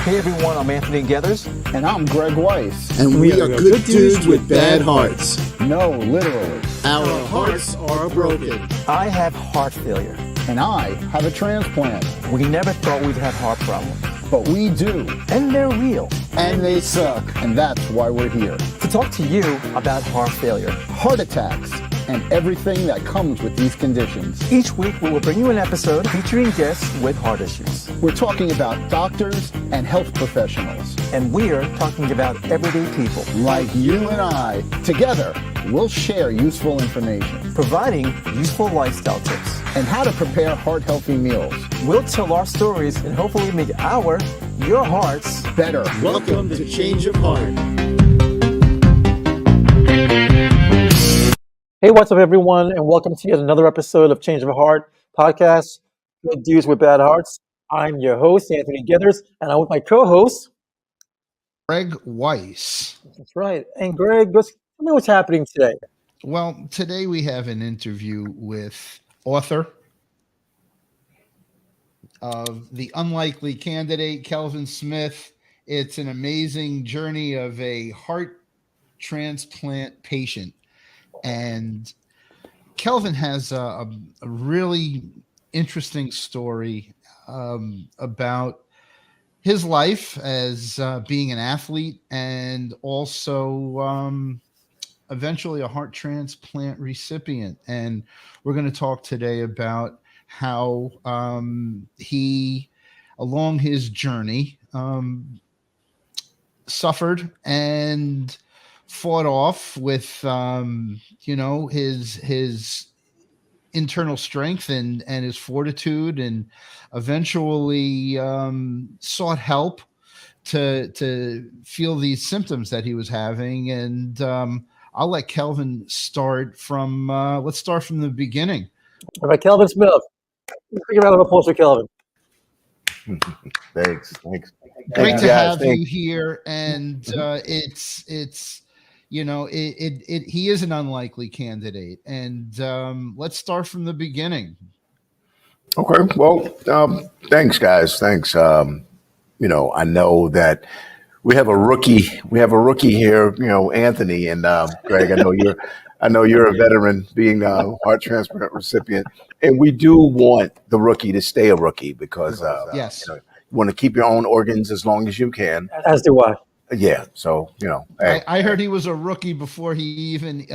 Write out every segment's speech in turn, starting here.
Hey everyone, I'm Anthony Gethers. And I'm Greg Weiss. And we are good dudes with bad hearts. No, literally. Our hearts are broken. I have heart failure. And I have a transplant. We never thought we'd have heart problems. But we do. And they're real. And they suck. And that's why we're here. To talk to you about heart failure, heart attacks, and everything that comes with these conditions. Each week we will bring you an episode featuring guests with heart issues. We're talking about doctors and health professionals. And we're talking about everyday people. Like you and I. Together, we'll share useful information. Providing useful lifestyle tips. And how to prepare heart-healthy meals. We'll tell our stories and hopefully make your hearts better. Welcome to Change of Heart. Hey, what's up, everyone, and welcome to yet another episode of Change of Heart podcast, Good Dudes with Bad Hearts. I'm your host, Anthony Gethers, and I'm with my co-host, Greg Weiss. That's right. And Greg, tell me what's happening today. Well, today we have an interview with author of The Unlikely Candidate, Kelvin Smith. It's an amazing journey of a heart transplant patient. And Kelvin has a really interesting story about his life as being an athlete and also eventually a heart transplant recipient. And we're going to talk today about how he, along his journey, suffered and fought off with his internal strength and his fortitude, and eventually sought help to feel these symptoms that he was having. And I'll let Kelvin start from let's start from the beginning. All right, Kelvin Smith. Let's take a round of applause for Kelvin. Thanks. Great to have you here, and it's he is an unlikely candidate, and let's start from the beginning. Okay. Well, thanks, guys. Thanks. I know that we have a rookie. Here, Anthony and Greg. I know you're a veteran, being a heart transplant recipient, and we do want the rookie to stay a rookie because yes, you want to keep your own organs as long as you can. As do I. Yeah. So hey. I heard he was a rookie before he even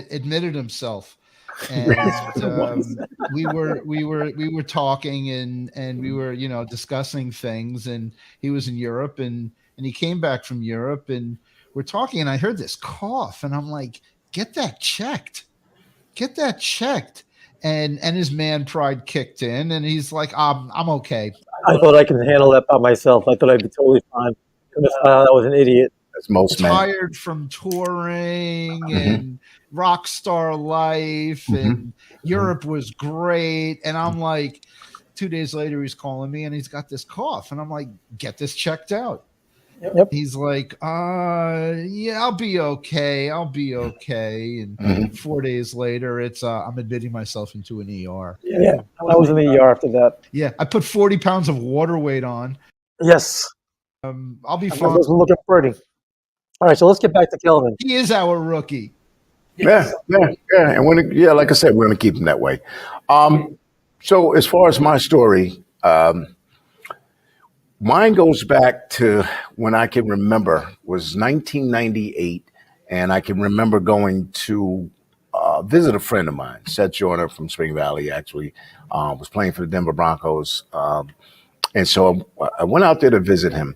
admitted himself, and we were talking and we were discussing things, and he was in Europe and he came back from Europe, and we're talking, and I heard this cough, and I'm like, get that checked, and his man pride kicked in, and he's like, I'm okay. I thought I could handle that by myself. I thought I'd be totally fine. I was an idiot. That's most men. Tired from touring and rock star life, and Europe was great. And I'm like, 2 days later, he's calling me and he's got this cough. And I'm like, get this checked out. Yep. He's like, yeah, I'll be okay. And 4 days later, it's I'm admitting myself into an ER. Yeah, I was in the ER after that. Yeah, I put 40 pounds of water weight on. Yes. I'll be I fine. was looking pretty. All right, so let's get back to Kelvin. He is our rookie. Yeah. And like I said, we're going to keep him that way. So as far as my story, mine goes back to when I can remember, was 1998, and I can remember going to visit a friend of mine, Seth Joyner from Spring Valley, actually, was playing for the Denver Broncos. And so I went out there to visit him,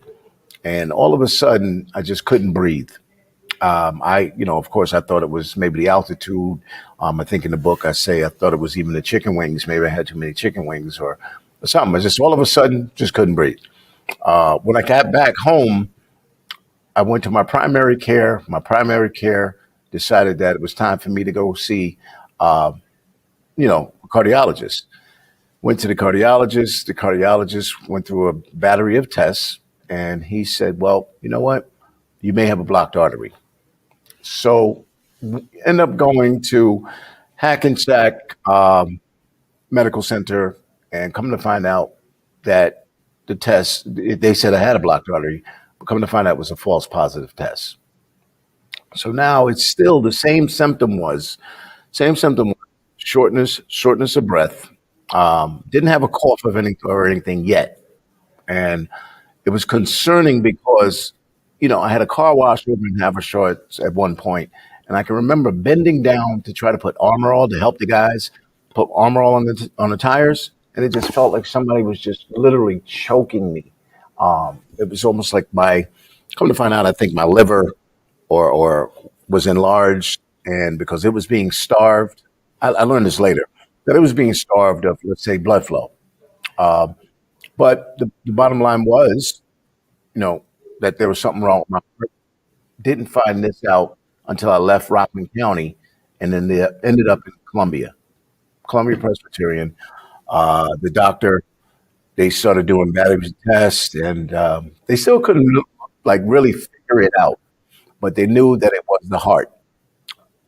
and all of a sudden I just couldn't breathe. Of course, I thought it was maybe the altitude. I think in the book I thought it was even the chicken wings. Maybe I had too many chicken wings or something. I just all of a sudden just couldn't breathe. When I got back home, I went to my primary care. My primary care decided that it was time for me to go see, a cardiologist. Went to the cardiologist. The cardiologist went through a battery of tests, and he said, well, you know what? You may have a blocked artery. So end up going to Hackensack Medical Center, and come to find out that the test. They said I had a blocked artery, but coming to find out it was a false positive test. So now it's still the same symptom, shortness of breath. Didn't have a cough of any or anything yet, and it was concerning because, I had a car wash over in Havershort at one point, and I can remember bending down to try to put Armor All to help the guys put Armor All on the tires, and it just felt like somebody was just literally choking me. It was almost like come to find out, I think my liver or was enlarged, and because it was being starved, I learned this later that it was being starved of, let's say, blood flow. Uh, but the bottom line was, that there was something wrong with my heart. Didn't find this out until I left Rockland County, and then they ended up in Columbia Presbyterian. The doctor, they started doing battery tests, and they still couldn't really figure it out, but they knew that it was the heart.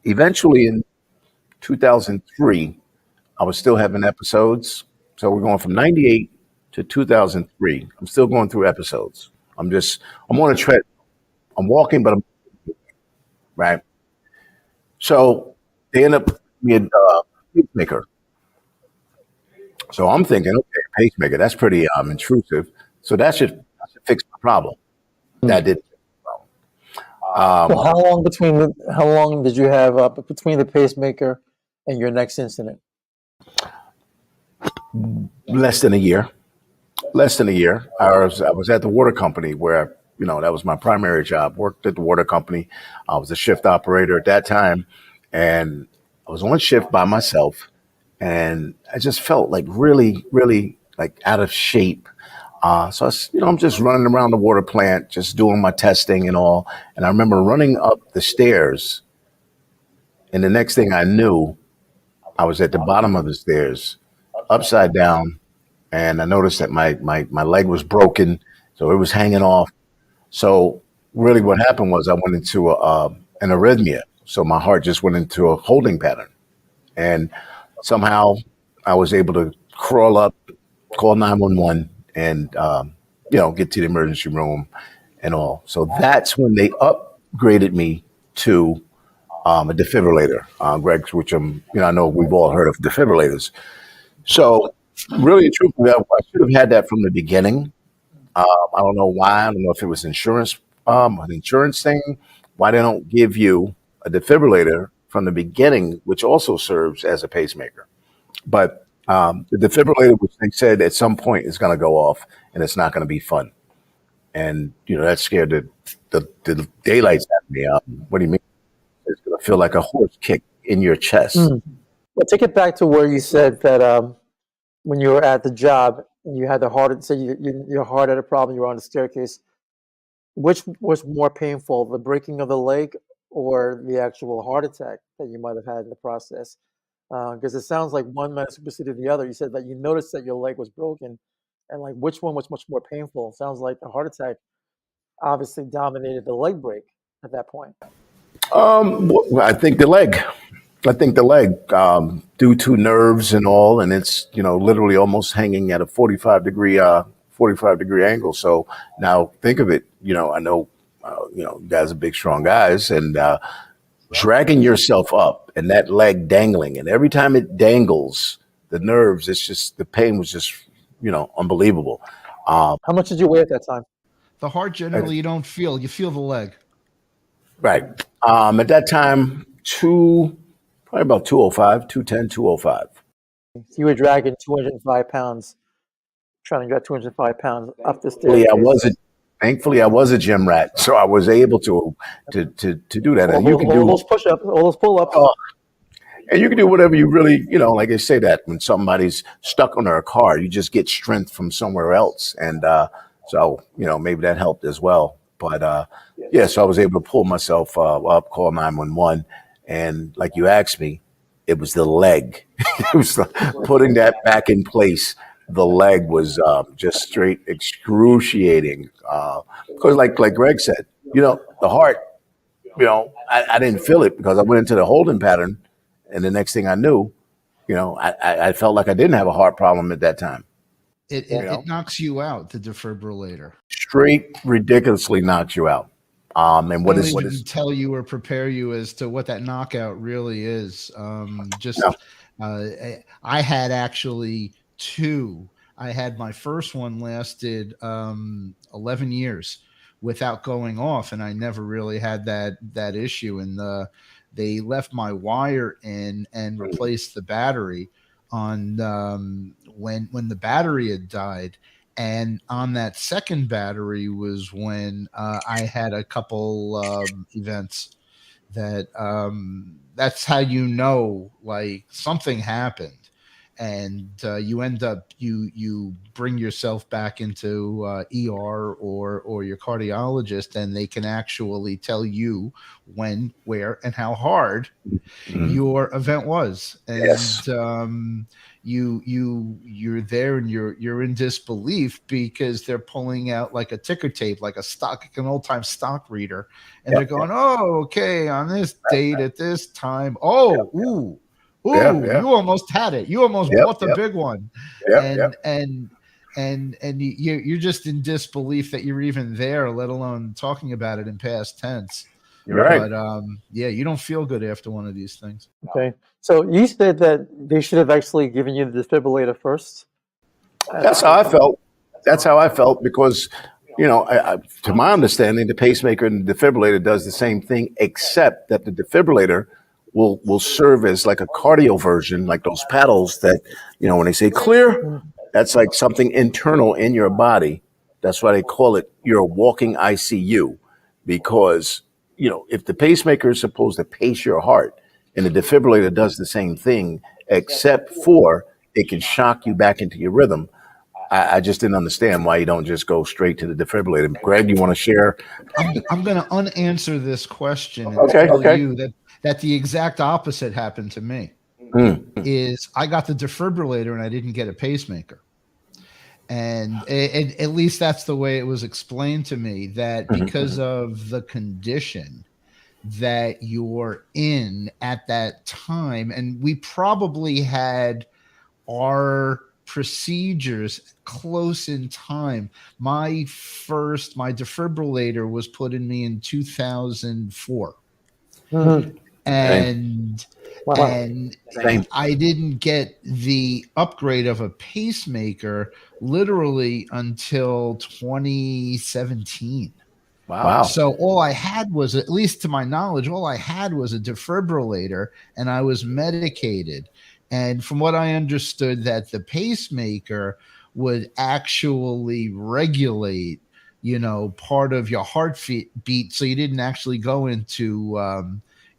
Eventually, in 2003, I was still having episodes. So we're going from 98 to 2003. I'm still going through episodes. I'm on a tread. I'm walking, but I'm right. So they end up putting me in pacemaker. So I'm thinking, okay, pacemaker, that's pretty intrusive. So that should fix my problem. That didn't fix the problem. So how long did you have between the pacemaker and your next incident? Less than a year. I was at the water company where, that was my primary job. Worked at the water company. I was a shift operator at that time, and I was on shift by myself, and I just felt like really, really like out of shape. I'm just running around the water plant, just doing my testing and all. And I remember running up the stairs, and the next thing I knew, I was at the bottom of the stairs, upside down, and I noticed that my leg was broken, so it was hanging off. So really, what happened was I went into an arrhythmia. So my heart just went into a holding pattern, and somehow I was able to crawl up, call 911, and get to the emergency room and all. So that's when they upgraded me to a defibrillator, Greg, which I know we've all heard of defibrillators. So really, truthfully, I should have had that from the beginning. I don't know why. I don't know if it was an insurance thing. Why they don't give you a defibrillator from the beginning, which also serves as a pacemaker. But the defibrillator, which they said at some point is going to go off, and it's not going to be fun. And that scared the daylights out of me. What do you mean? It's going to feel like a horse kick in your chest. Well, take it back to where you said that when you were at the job and you had the heart, so your heart had a problem, you were on the staircase. Which was more painful, the breaking of the leg or the actual heart attack that you might have had in the process? Because it sounds like one might have superseded the other. You said that you noticed that your leg was broken, and like which one was much more painful? Sounds like the heart attack obviously dominated the leg break at that point. I think the leg. Due to nerves and all, and it's literally almost hanging at a 45-degree angle. So now think of it. I know you guys are big, strong guys, and dragging yourself up and that leg dangling, and every time it dangles, the nerves. It's just the pain was just unbelievable. How much did you weigh at that time? The heart generally you don't feel. You feel the leg. Right. At that time, probably about 205, 210, 205. So you were dragging 205 pounds, trying to get 205 pounds up the Thankfully, stairs. I was a gym rat, so I was able to do that. And you can do those push-ups, all those pull-ups. And you can do whatever you really, like they say that when somebody's stuck under a car, you just get strength from somewhere else. And so maybe that helped as well. But so I was able to pull myself up, call 911. And like you asked me, it was the leg. It was putting that back in place. The leg was just straight excruciating. Because like Greg said, the heart, I didn't feel it because I went into the holding pattern. And the next thing I knew, I felt like I didn't have a heart problem at that time. It knocks you out, the defibrillator. Straight ridiculously knocks you out. And What is tell you or prepare you as to what that knockout really is. I had actually two. I had my first one lasted 11 years without going off, and I never really had that issue. And they left my wire in and replaced the battery on when the battery had died. And on that second battery was when I had a couple events that's how you know, like, something happened. And you end up you bring yourself back into ER or your cardiologist, and they can actually tell you when, where, and how hard your event was. And you're there and you're in disbelief because they're pulling out like a ticker tape, like an old time stock reader, and they're going, "Oh, okay, on this date at this time. You almost had it. You almost bought the big one." And you're just in disbelief that you're even there, let alone talking about it in past tense. You're right. But you don't feel good after one of these things. Okay. So you said that they should have actually given you the defibrillator first? That's how I felt. That's how I felt because, to my understanding, the pacemaker and the defibrillator does the same thing, except that the defibrillator will serve as like a cardio version, like those paddles that, when they say clear, that's like something internal in your body. That's why they call it your walking ICU, because, if the pacemaker is supposed to pace your heart and the defibrillator does the same thing, except for it can shock you back into your rhythm. I just didn't understand why you don't just go straight to the defibrillator. Greg, you want to share? I'm going to unanswer this question and tell you that the exact opposite happened to me. Is I got the defibrillator and I didn't get a pacemaker. And at least that's the way it was explained to me, that because of the condition that you're in at that time, and we probably had our procedures close in time. My defibrillator was put in me in 2004. And I didn't get the upgrade of a pacemaker literally until 2017. Wow. So all I had was, at least to my knowledge, a defibrillator, and I was medicated. And from what I understood, that the pacemaker would actually regulate, part of your heartbeat, so you didn't actually go into,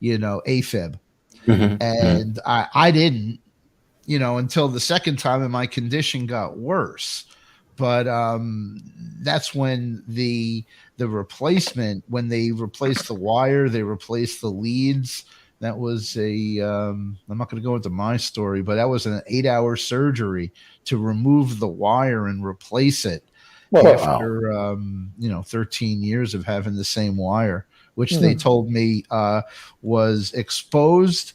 AFib. And I didn't, until the second time, and my condition got worse. But that's when the replacement, when they replaced the wire, they replaced the leads. That was I'm not going to go into my story, but that was an 8-hour surgery to remove the wire and replace it after 13 years of having the same wire, which they told me was exposed,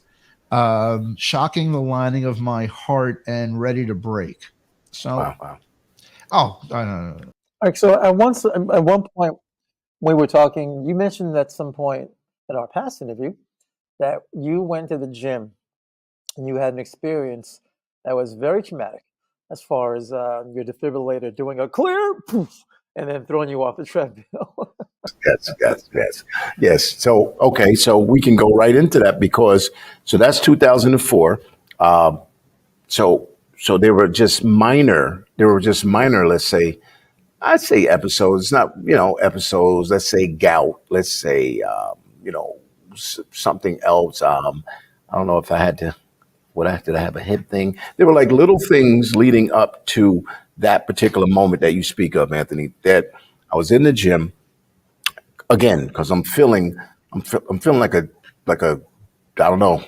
shocking the lining of my heart and ready to break. So, I don't know. All right. So at one point we were talking, you mentioned at some point in our past interview that you went to the gym and you had an experience that was very traumatic, as far as your defibrillator doing a clear poof and then throwing you off the treadmill. Yes. So, okay. So we can go right into that because, that's 2004. So there were just minor, let's say, I'd say episodes, not, episodes, let's say gout, let's say, something else. I don't know if I had to, did I have a hip thing? There were like little things leading up to that particular moment that you speak of, Anthony, that I was in the gym again, because I'm feeling like a, I don't know,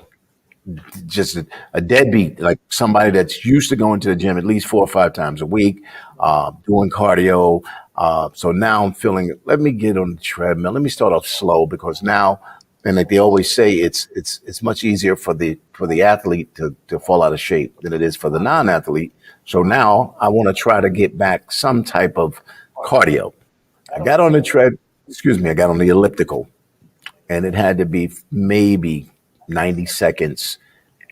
just a deadbeat, like somebody that's used to going to the gym at least 4 or 5 times a week, doing cardio. So now I'm feeling, let me get on the treadmill. Let me start off slow, because now And like they always say, it's much easier for the athlete to fall out of shape than it is for the non-athlete. So now I want to try to get back some type of cardio. I got on the I got on the elliptical, and it had to be maybe 90 seconds.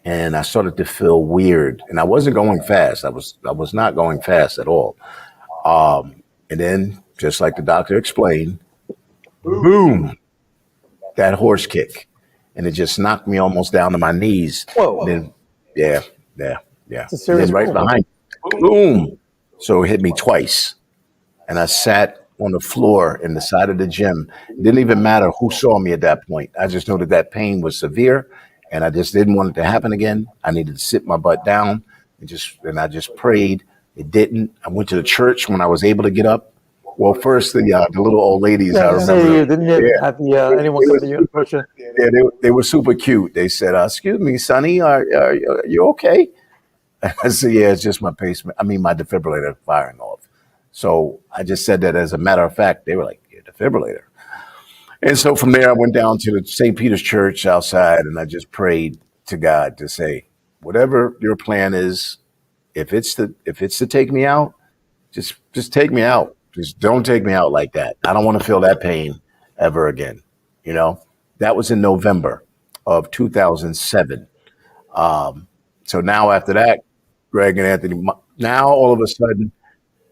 And I started to feel weird, and I wasn't going fast. I was not going fast at all. And then, just like the doctor explained, boom, that horse kick, and it just knocked me almost down to my knees. Whoa. And then, yeah, yeah, yeah. It's a And serious then right boom. behind, boom. So it hit me twice, and I sat on the floor in the side of the gym. It didn't even matter who saw me at that point. I just knew that that pain was severe, and I just didn't want it to happen again. I needed to sit my butt down and I just prayed. It didn't. I went to the church when I was able to get up. Well, first the little old ladies, I Yeah, remember. you didn't have the anyone come to you and push you. Yeah, they were super cute. They said, "Excuse me, Sonny, are you okay?" I said, "Yeah, it's just my my defibrillator firing off." So I just said that as a matter of fact. They were like, "Your defibrillator." And so from there, I went down to the St. Peter's Church outside, and I just prayed to God to say, "Whatever your plan is, if it's to take me out, just take me out. Just don't take me out like that. I don't want to feel that pain ever again." You know, that was in November of 2007. So now after that, Greg and Anthony, now all of a sudden,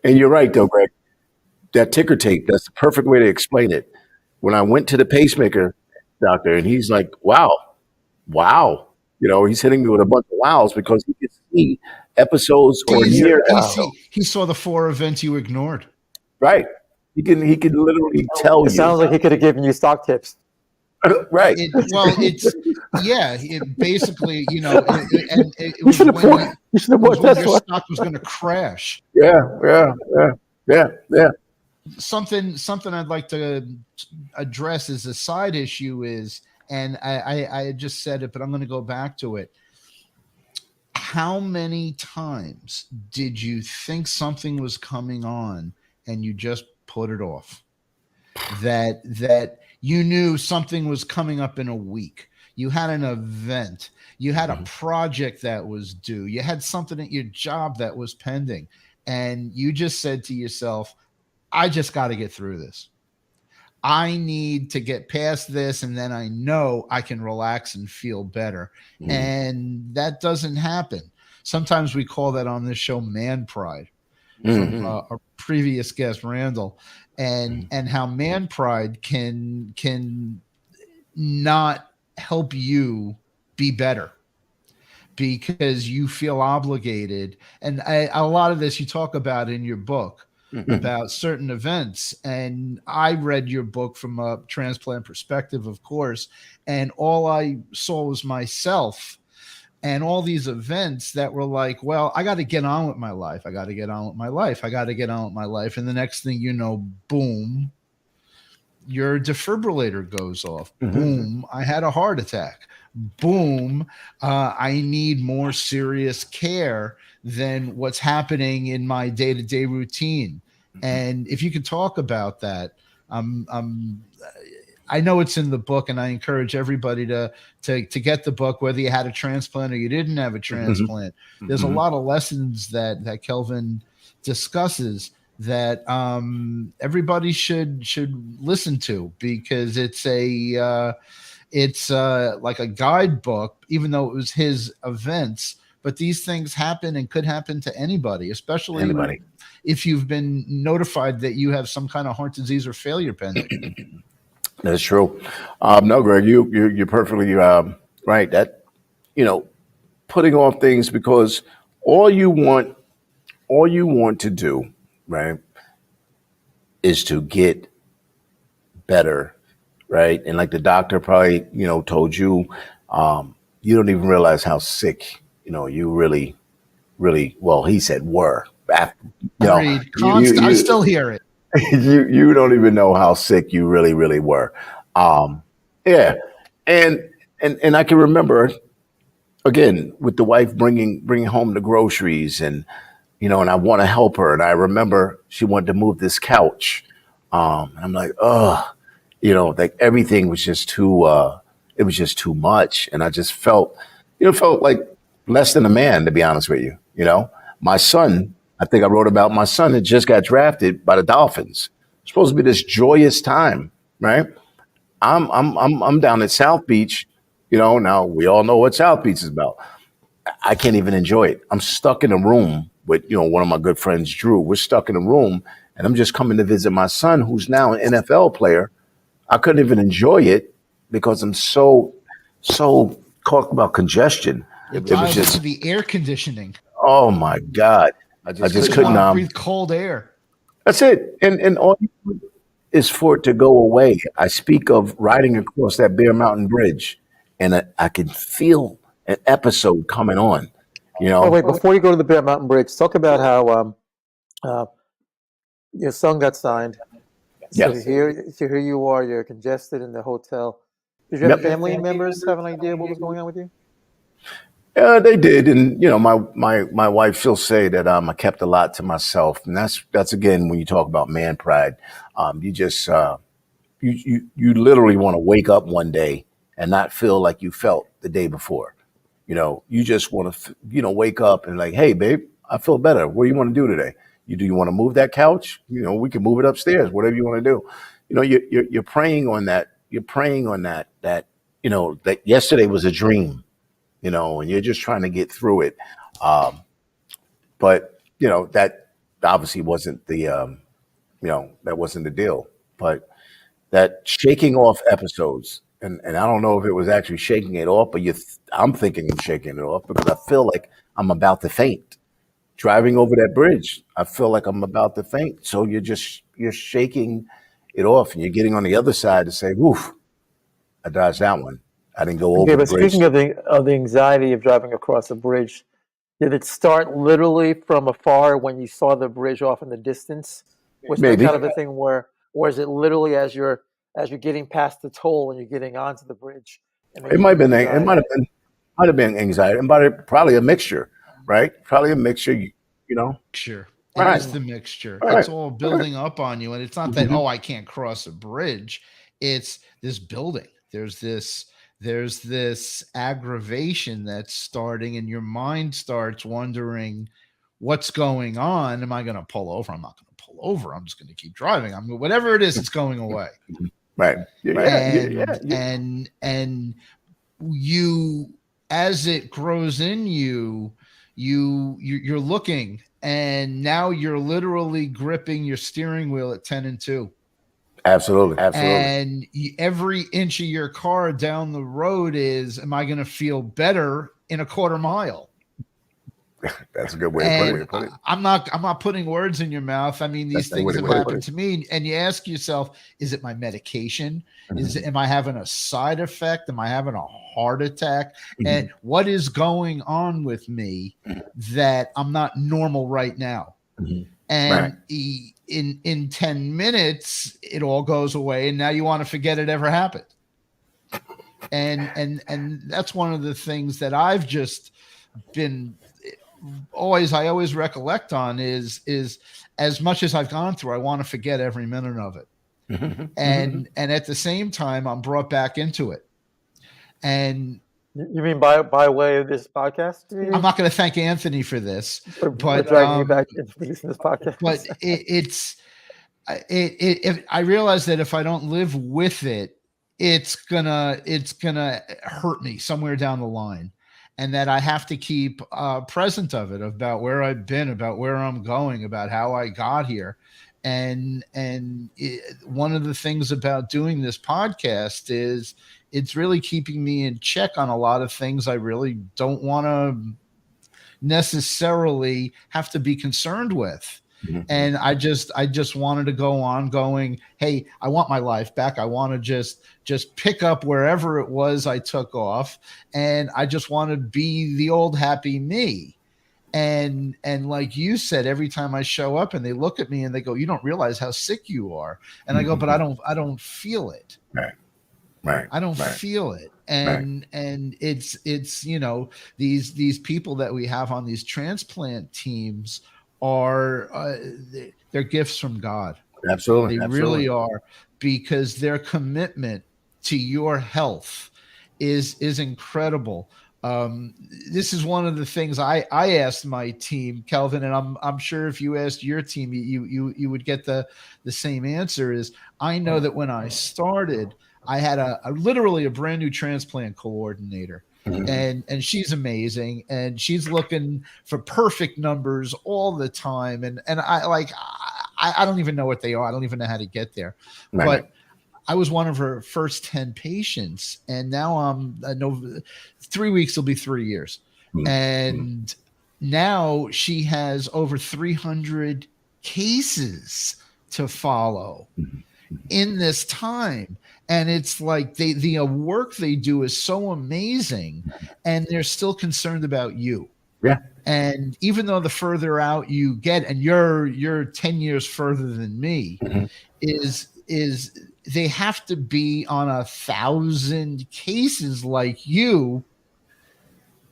and you're right though, Greg, that ticker tape, that's the perfect way to explain it. When I went to the pacemaker doctor, and he's like, wow. He's hitting me with a bunch of wows because he could see episodes or near episodes. He saw the 4 events you ignored. Right. He can literally tell you. It sounds like he could have given you stock tips. Right. It basically, it You was should have when bought. You should have bought your Tesla. stock was going to crash. Yeah. Something I'd like to address as a side issue is, and I had just said it, but I'm going to go back to it. How many times did you think something was coming on and you just put it off? That you knew something was coming up in a week. You had an event. You had a project that was due. You had something at your job that was pending. And you just said to yourself, I just got to get through this. I need to get past this, and then I know I can relax and feel better. And that doesn't happen. Sometimes we call that on this show man pride, from a previous guest, Randall, and how man pride can not help you be better because you feel obligated. And a lot of this you talk about in your book. About certain events. And I read your book from a transplant perspective, of course, and all I saw was myself and all these events that were like, well, I got to get on with my life. I got to get on with my life. I got to get on with my life. And the next thing you know, boom, your defibrillator goes off. Boom, I had a heart attack. Boom, I need more serious care than what's happening in my day-to-day routine. And if you could talk about that, I know it's in the book, and I encourage everybody to get the book, whether you had a transplant or you didn't have a transplant. There's a lot of lessons that Kelvin discusses that everybody should listen to, because it's like a guidebook, even though it was his events. But these things happen and could happen to anybody, especially if you've been notified that you have some kind of heart disease or failure pending. That's true. No, Greg, you're perfectly right. That, putting off things because all you want to do, right, is to get better, right? And like the doctor probably, told you, you don't even realize how sick, you really, well, he said were. Agreed. I still hear it. You don't even know how sick you really, really were. Yeah. And I can remember, again, with the wife bringing home the groceries and I want to help her. And I remember she wanted to move this couch. I'm like, like everything was just too it was just too much. And I just felt, felt like less than a man, to be honest with you. My son, I think I wrote about my son that just got drafted by the Dolphins. It's supposed to be this joyous time, right? I'm down at South Beach, now we all know what South Beach is about. I can't even enjoy it. I'm stuck in a room with, one of my good friends, Drew. We're stuck in a room and I'm just coming to visit my son, who's now an NFL player. I couldn't even enjoy it because I'm so talk about congestion. It was ties just, into the air conditioning. oh my God. I just couldn't breathe cold air. That's it. And all you do is for it to go away. I speak of riding across that Bear Mountain Bridge and I can feel an episode coming on, Oh, wait, before you go to the Bear Mountain Bridge, talk about how your son got signed. So Yes. here you are, you're congested in the hotel. Did you have family members have an idea what was going on with you? Yeah, they did, and my wife, she'll say that I kept a lot to myself, and that's again when you talk about man pride, you just you literally want to wake up one day and not feel like you felt the day before. You just want to wake up and like, hey, babe, I feel better. What do you want to do today? Do you want to move that couch? We can move it upstairs. Whatever you want to do. You're praying on that. You're praying on that that yesterday was a dream. And you're just trying to get through it. But, that obviously wasn't the, that wasn't the deal. But that shaking off episodes, and I don't know if it was actually shaking it off, but I'm thinking I'm shaking it off because I feel like I'm about to faint. Driving over that bridge, I feel like I'm about to faint. So you're shaking it off and you're getting on the other side to say, woof, I dodged that one. I didn't go over Okay, the but bridge. speaking of the anxiety of driving across a bridge, did it start literally from afar when you saw the bridge off in the distance? Was that Maybe. kind of a thing or is it literally as you're getting past the toll and you're getting onto the bridge? And then It you might have get been. It anxiety? might have been anxiety, and probably a mixture, right? Probably a mixture. Mixture. It Right. is the mixture. Right. It's all building up on you, and it's not that I can't cross a bridge. It's this building. There's this aggravation that's starting, and your mind starts wondering what's going on. Am I going to pull over? I'm not going to pull over. I'm just going to keep driving. Whatever it is, it's going away. Right. And you, as it grows in you, you're looking, and now you're literally gripping your steering wheel at 10 and 2. Absolutely. And every inch of your car down the road is, am I going to feel better in a quarter mile? That's a good way to put it. I'm not putting words in your mouth. I mean, these things have happened to me, and you ask yourself, is it my medication? Am I having a side effect? Am I having a heart attack? And what is going on with me that I'm not normal right now? And in 10 minutes, it all goes away, and now you want to forget it ever happened. And that's one of the things that I've just been I always recollect on is as much as I've gone through, I want to forget every minute of it. And at the same time, I'm brought back into it. And you mean by way of this podcast? I'm not going to thank Anthony for this, but dragging you back into this podcast. But I realize that if I don't live with it, it's gonna hurt me somewhere down the line. And that I have to keep present of it, about where I've been, about where I'm going, about how I got here. And one of the things about doing this podcast is it's really keeping me in check on a lot of things I really don't want to necessarily have to be concerned with. And I just wanted to go on going, hey, I want my life back. I want to just pick up wherever it was I took off. And I just want to be the old happy me. And like you said, every time I show up and they look at me and they go, you don't realize how sick you are. And I go, but I don't feel it. Right. I don't feel it. And it's these people that we have on these transplant teams are they're gifts from God. Absolutely. They really are, because their commitment to your health is incredible. This is one of the things I asked my team, Kelvin, and I'm sure if you asked your team, you would get the same answer. Is I know that when I started, I had a literally a brand new transplant coordinator. And she's amazing, and she's looking for perfect numbers all the time. And I don't even know what they are. I don't even know how to get there. Right. But I was one of her first 10 patients, and now I know 3 weeks will be 3 years. And now she has over 300 cases to follow in this time. And it's like the work they do is so amazing, and they're still concerned about you. Yeah. And even though the further out you get, and you're 10 years further than me, is they have to be on 1,000 cases like you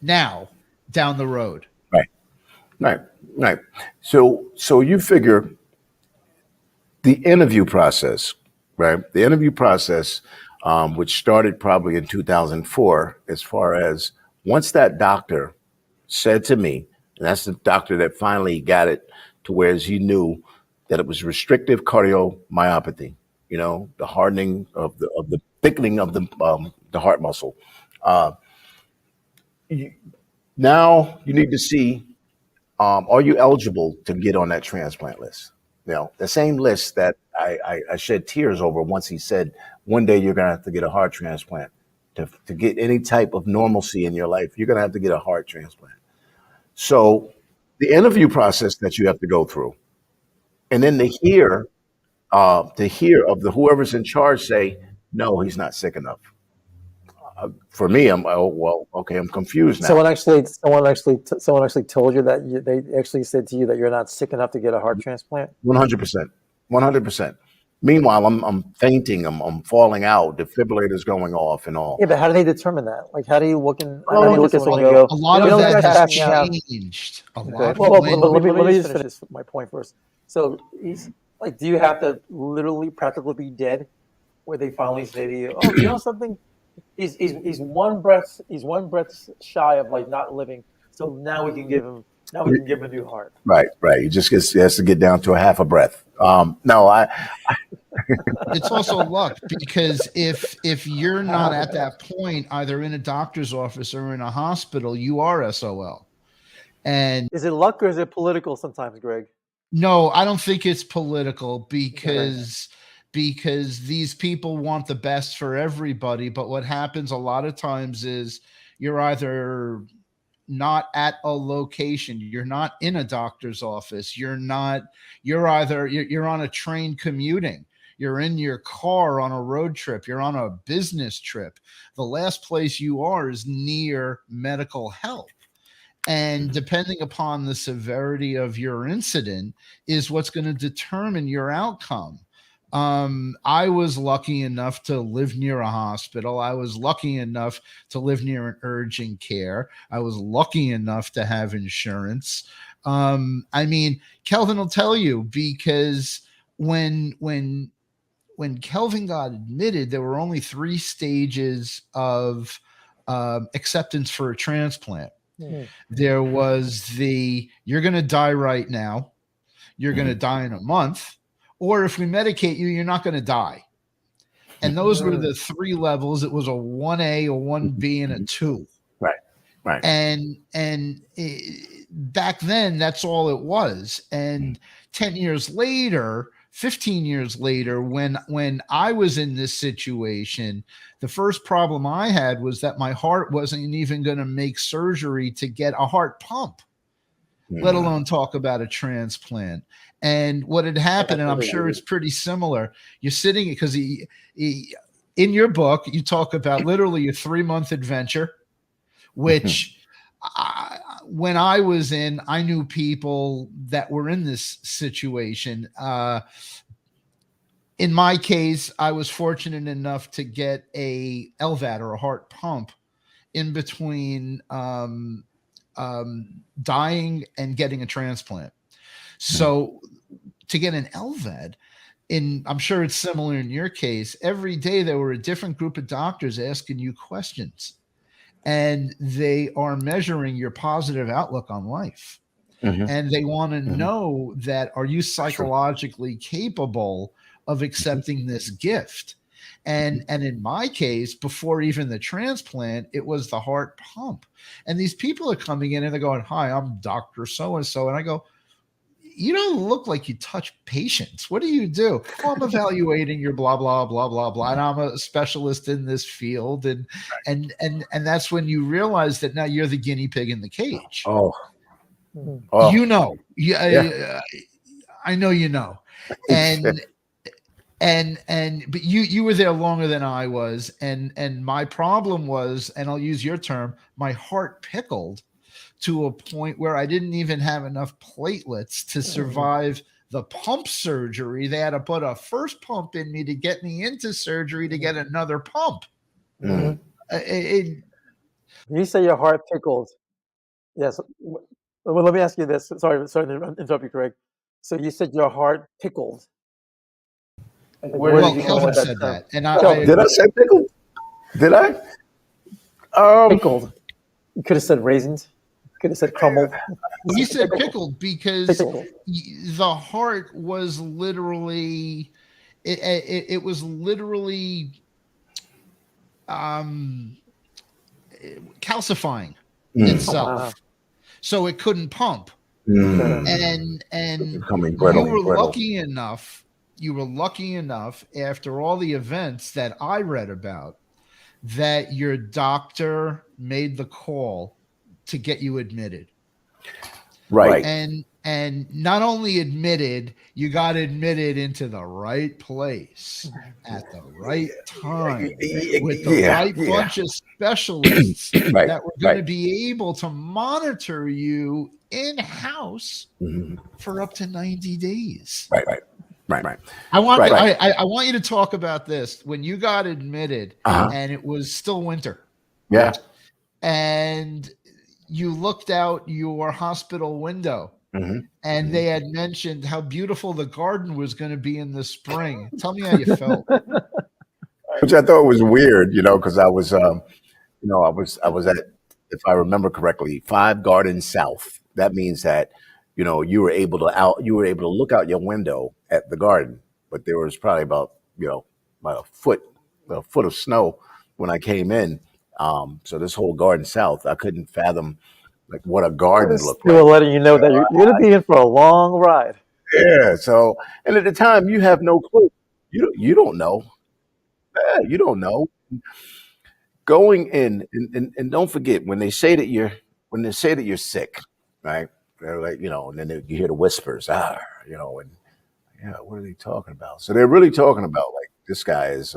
now down the road. Right. So you figure the interview process, right? The interview process, which started probably in 2004, as far as once that doctor said to me, and that's the doctor that finally got it to where he knew that it was restrictive cardiomyopathy, the hardening of the thickening of the heart muscle. Now you need to see, are you eligible to get on that transplant list? The same list that I shed tears over once he said, one day you're going to have to get a heart transplant. To get any type of normalcy in your life, you're going to have to get a heart transplant. So the interview process that you have to go through, and then to hear of whoever's in charge say, no, he's not sick enough. For me, I'm confused now. Someone actually told you that they actually said to you that you're not sick enough to get a heart transplant. 100%. Meanwhile, I'm fainting. I'm falling out. Defibrillators going off and all. Yeah, but how do they determine that? Like, how do you look at someone and A go? lot of that has changed. A lot. Well, let me just finish my point first. So, do you have to literally practically be dead, where they finally say to you, "Oh, you know something? He's one breath shy of like not living. So now we can give him a new heart." Right. He just has to get down to a half a breath. It's also luck, because if you're not at that point, either in a doctor's office or in a hospital, you are SOL. And is it luck or is it political sometimes, Greg? No, I don't think it's political, because these people want the best for everybody. But what happens a lot of times is you're either not at a location, you're not in a doctor's office, you're on a train commuting, you're in your car on a road trip, you're on a business trip. The last place you are is near medical help. And depending upon the severity of your incident is what's going to determine your outcome. I was lucky enough to live near a hospital. I was lucky enough to live near an urgent care. I was lucky enough to have insurance. Kelvin will tell you, because when Kelvin got admitted, there were only 3 stages of acceptance for a transplant. There was you're going to die right now, you're going to die in a month, or if we medicate you, you're not going to die. And those were the 3 levels. It was a 1A, a 1B, and a 2. Right. And back then, that's all it was. And 10 years later, 15 years later, when I was in this situation, the first problem I had was that my heart wasn't even going to make surgery to get a heart pump, let alone talk about a transplant. And what had happened, and I'm sure it's pretty similar, you're sitting, because in your book, you talk about literally a 3-month adventure, which when I was in, I knew people that were in this situation. In my case, I was fortunate enough to get a LVAD, or a heart pump, in between dying and getting a transplant. So to get an LVAD, I'm sure it's similar in your case. Every day there were a different group of doctors asking you questions, and they are measuring your positive outlook on life. Mhm. And they want to Mhm. know that, are you psychologically capable of accepting this gift? And in my case, before even the transplant, it was the heart pump. And these people are coming in and they're going, "Hi, I'm Dr. So-and-so." And I go, "You don't look like you touch patients. What do you do?" "Oh, I'm evaluating your blah, blah, blah, blah, blah. And I'm a specialist in this field." And that's when you realize that now you're the guinea pig in the cage. Oh, Mhm. oh, You know, yeah. I know, you know, and but you were there longer than I was, and my problem was, and I'll use your term, my heart pickled to a point where I didn't even have enough platelets to survive the pump surgery. They had to put a first pump in me to get me into surgery to get another pump. Mm. You say your heart pickled. Yes. Well, let me ask you this. Sorry to interrupt you, Craig. So you said your heart pickled. Like, where Well, did you go Kelvin with that said term? that, and I Kelvin, Did I say pickle? Did I? pickled. You could have said raisins. You could have said crumbled. he said pickled because Pickled. the heart was literally it was literally calcifying itself, Wow. so it couldn't pump. Mm. And Becoming you brittle. were Brittle. lucky enough after all the events that I read about, that your doctor made the call to get you admitted. Right. And not only admitted, you got admitted into the right place at the right time with the right bunch of specialists Right. that were going to Right. be able to monitor you in-house Mhm. for up to 90 days. Right. Right. Right. Right. I want Right. I want you to talk about this when you got admitted, and it was still winter, Yeah. and you looked out your hospital window, Mhm. and they had mentioned how beautiful the garden was going to be in the spring. Tell me how you felt. Which I thought was weird, because I was, I was at, if I remember correctly, 5 Gardens South. That means that, you were able to look out your window at the garden, but there was probably about a foot of snow when I came in. So this whole Garden South, I couldn't fathom like what a garden looked They were like. letting you know that you're going to be in for a long ride. Yeah. So, and at the time, you have no clue. You don't know. Yeah, you don't know. Going in, and don't forget when they say that you're sick, right? They're like, and then you hear the whispers, and yeah, what are they talking about? So they're really talking about like this guy's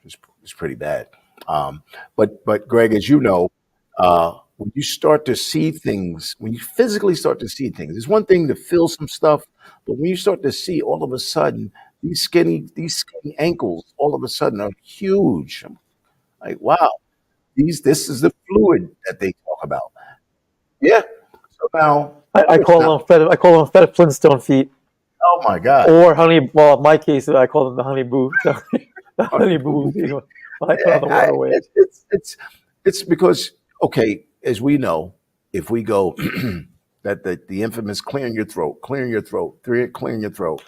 is pretty bad. But Greg, as you know, when you start to see things, when you physically start to see things, it's one thing to feel some stuff, but when you start to see all of a sudden these skinny ankles all of a sudden are huge. I'm like, wow, this is the fluid that they talk about. Yeah. So now, I call them Fred Flintstone feet, oh my God. or honey. Well, in my case, I call them the honey boo, the honey boo feet. When I put on the waterway. It's because, okay, as we know, if we go that the infamous clearing your throat, clearing your throat.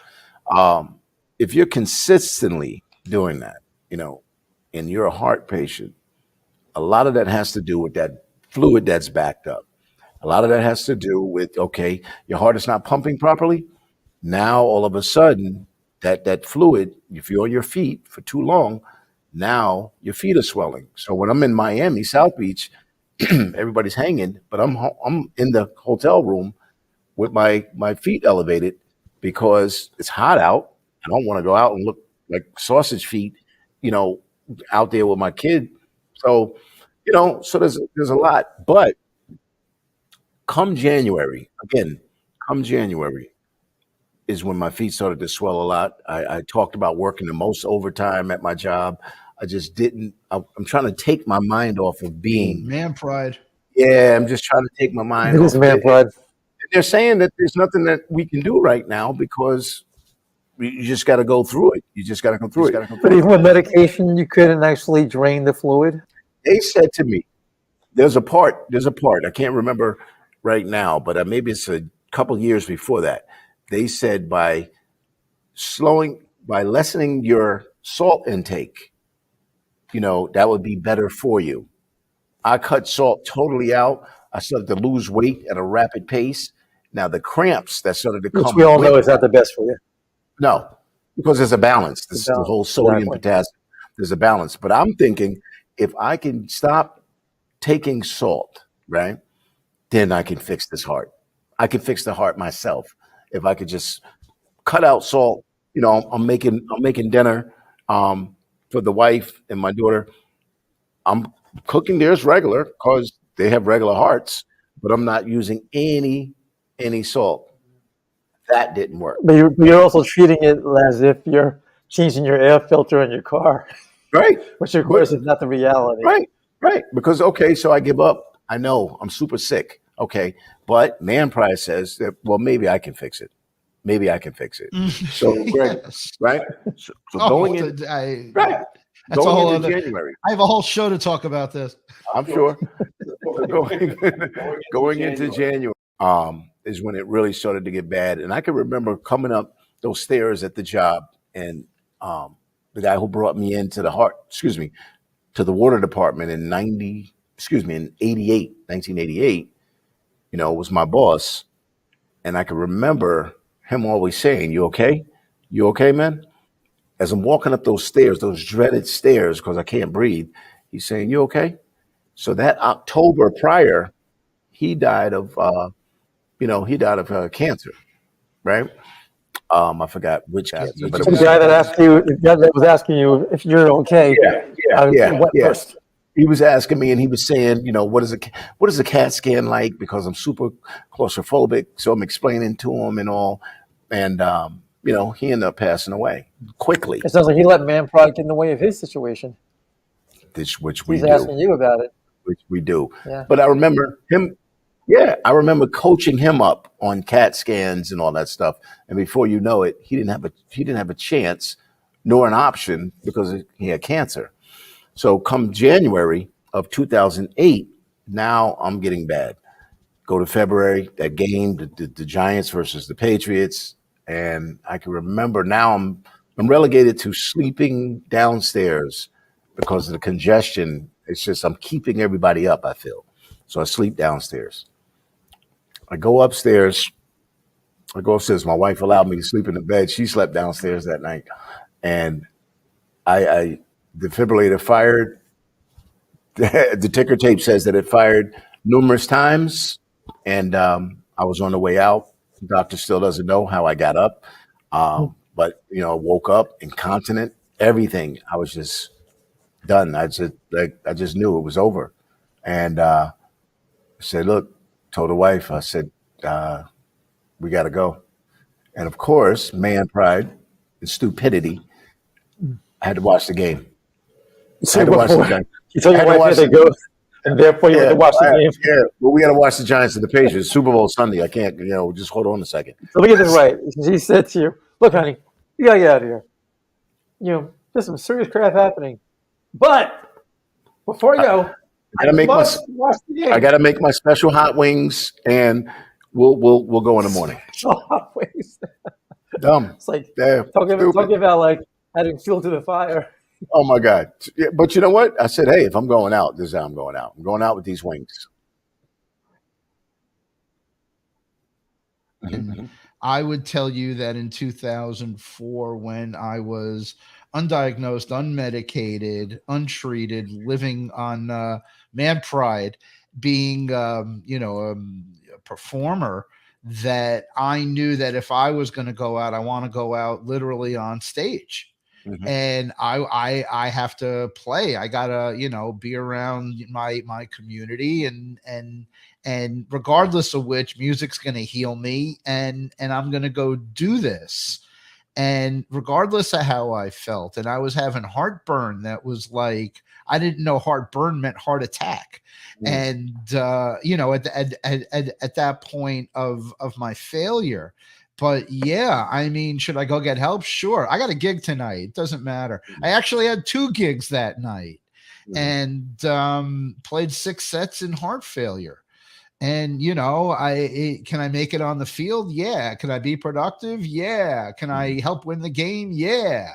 If you're consistently doing that, and you're a heart patient, a lot of that has to do with that fluid that's backed up. A lot of that has to do with, okay, your heart is not pumping properly. Now all of a sudden, that fluid, if you're on your feet for too long, now your feet are swelling. So when I'm in Miami, South Beach, everybody's hanging, but I'm in the hotel room with my feet elevated because it's hot out. I don't want to go out and look like sausage feet, you know, out there with my kid. So, so there's a lot. But come January, again, come January is when my feet started to swell a lot. I talked about working the most overtime at my job. I just didn't. I'm trying to take my mind off of being. Man pride. Yeah, I'm just trying to take my mind It is off of man it. pride. They're saying that there's nothing that we can do right now because you just got to go through it. You just got to go through it. But even with medication, you couldn't actually drain the fluid. They said to me, there's a part, I can't remember right now, but maybe it's a couple years before that. They said by lessening your salt intake, that would be better for you. I cut salt totally out. I started to lose weight at a rapid pace. Now the cramps that started to Which come we all know with is not the best for you. no, because there's a balance. This is the whole sodium, Exactly. potassium. There's a balance. But I'm thinking if I can stop taking salt, right, then I can fix this heart. I can fix the heart myself. If I could just cut out salt, I'm making dinner for the wife and my daughter. I'm cooking theirs regular because they have regular hearts, but I'm not using any salt. That didn't work. But you're also treating it as if you're changing your air filter in your car, Right. which of course is not the reality. Right. Because, so I give up. I know I'm super sick. Okay. But man pride says that, well, maybe I can fix it. So, Greg, Yes. right? So going in, right. That's Going a whole into other. January, I have a whole show to talk about this. I'm sure. going into January is when it really started to get bad. And I can remember coming up those stairs at the job, and the guy who brought me into to the water department in 1988, was my boss. And I can remember him always saying, "You okay? You okay, man?" As I'm walking up those stairs, those dreaded stairs, because I can't breathe, he's saying, "You okay?" So that October prior, he died of cancer, right? I forgot which cancer, but it The was guy that was asking you if you're okay. Went yeah. first. He was asking me, and he was saying, what is a CAT scan like? Because I'm super claustrophobic, so I'm explaining to him and all, and he ended up passing away quickly, It sounds like he let man pride get in the way of his situation. which we He's do. asking you about it. Which we do. Yeah. But I remember him. Yeah, I remember coaching him up on CAT scans and all that stuff. And before you know it, he didn't have a chance nor an option because he had cancer. So come January of 2008, now I'm getting bad. Go to February, that game, the Giants versus the Patriots, and I can remember now I'm relegated to sleeping downstairs because of the congestion. It's just I'm keeping everybody up, I feel. So I sleep downstairs. I go upstairs. My wife allowed me to sleep in the bed. She slept downstairs that night. And I defibrillator fired. The ticker tape says that it fired numerous times. And I was on the way out. The doctor still doesn't know how I got up. But, woke up incontinent, everything. I was just done. I just knew it was over. And I said, look, told the wife, I said, we got to go. And of course, man pride and stupidity, I had to watch the game. I had to watch the Giants. You told your wife to go, and therefore you had to watch the game. Yeah, well, we got to watch the Giants and the Patriots. Super Bowl Sunday. I can't, just hold on a second. So let me get this right. She said to you, look, honey, you got to get out of here. There's some serious crap happening. But before you go, I got to make my special hot wings, and we'll go in the morning. Hot wings. Dumb. It's like Damn, talking about like adding fuel to the fire. Oh my God. Yeah, but you know what? I said, hey, if I'm going out, this is how I'm going out. I'm going out with these wings. And I would tell you that in 2004, when I was undiagnosed, unmedicated, untreated, living on man pride, being a performer, that I knew that if I was going to go out, I want to go out literally on stage. Mm-hmm. And I have to play. I gotta, be around my community, and regardless of which, music's gonna heal me, and I'm gonna go do this. And regardless of how I felt, and I was having heartburn that was like, I didn't know heartburn meant heart attack. And at that point of my failure. But yeah, I mean, should I go get help? Sure. I got a gig tonight. It doesn't matter. I actually had 2 gigs that night and played 6 sets in heart failure. And can I make it on the field? Yeah. Can I be productive? Yeah. Can I help win the game? Yeah.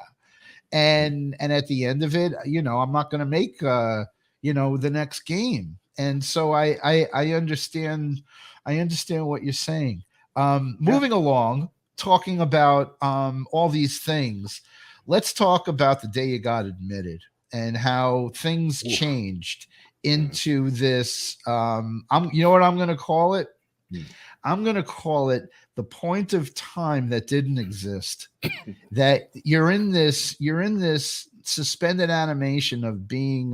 And at the end of it, I'm not going to make the next game. And so I understand what you're saying. Moving along, talking about all these things, let's talk about the day you got admitted and how things changed into this. You know what I'm going to call it? I'm going to call it the point of time that didn't exist. That you're in this suspended animation of being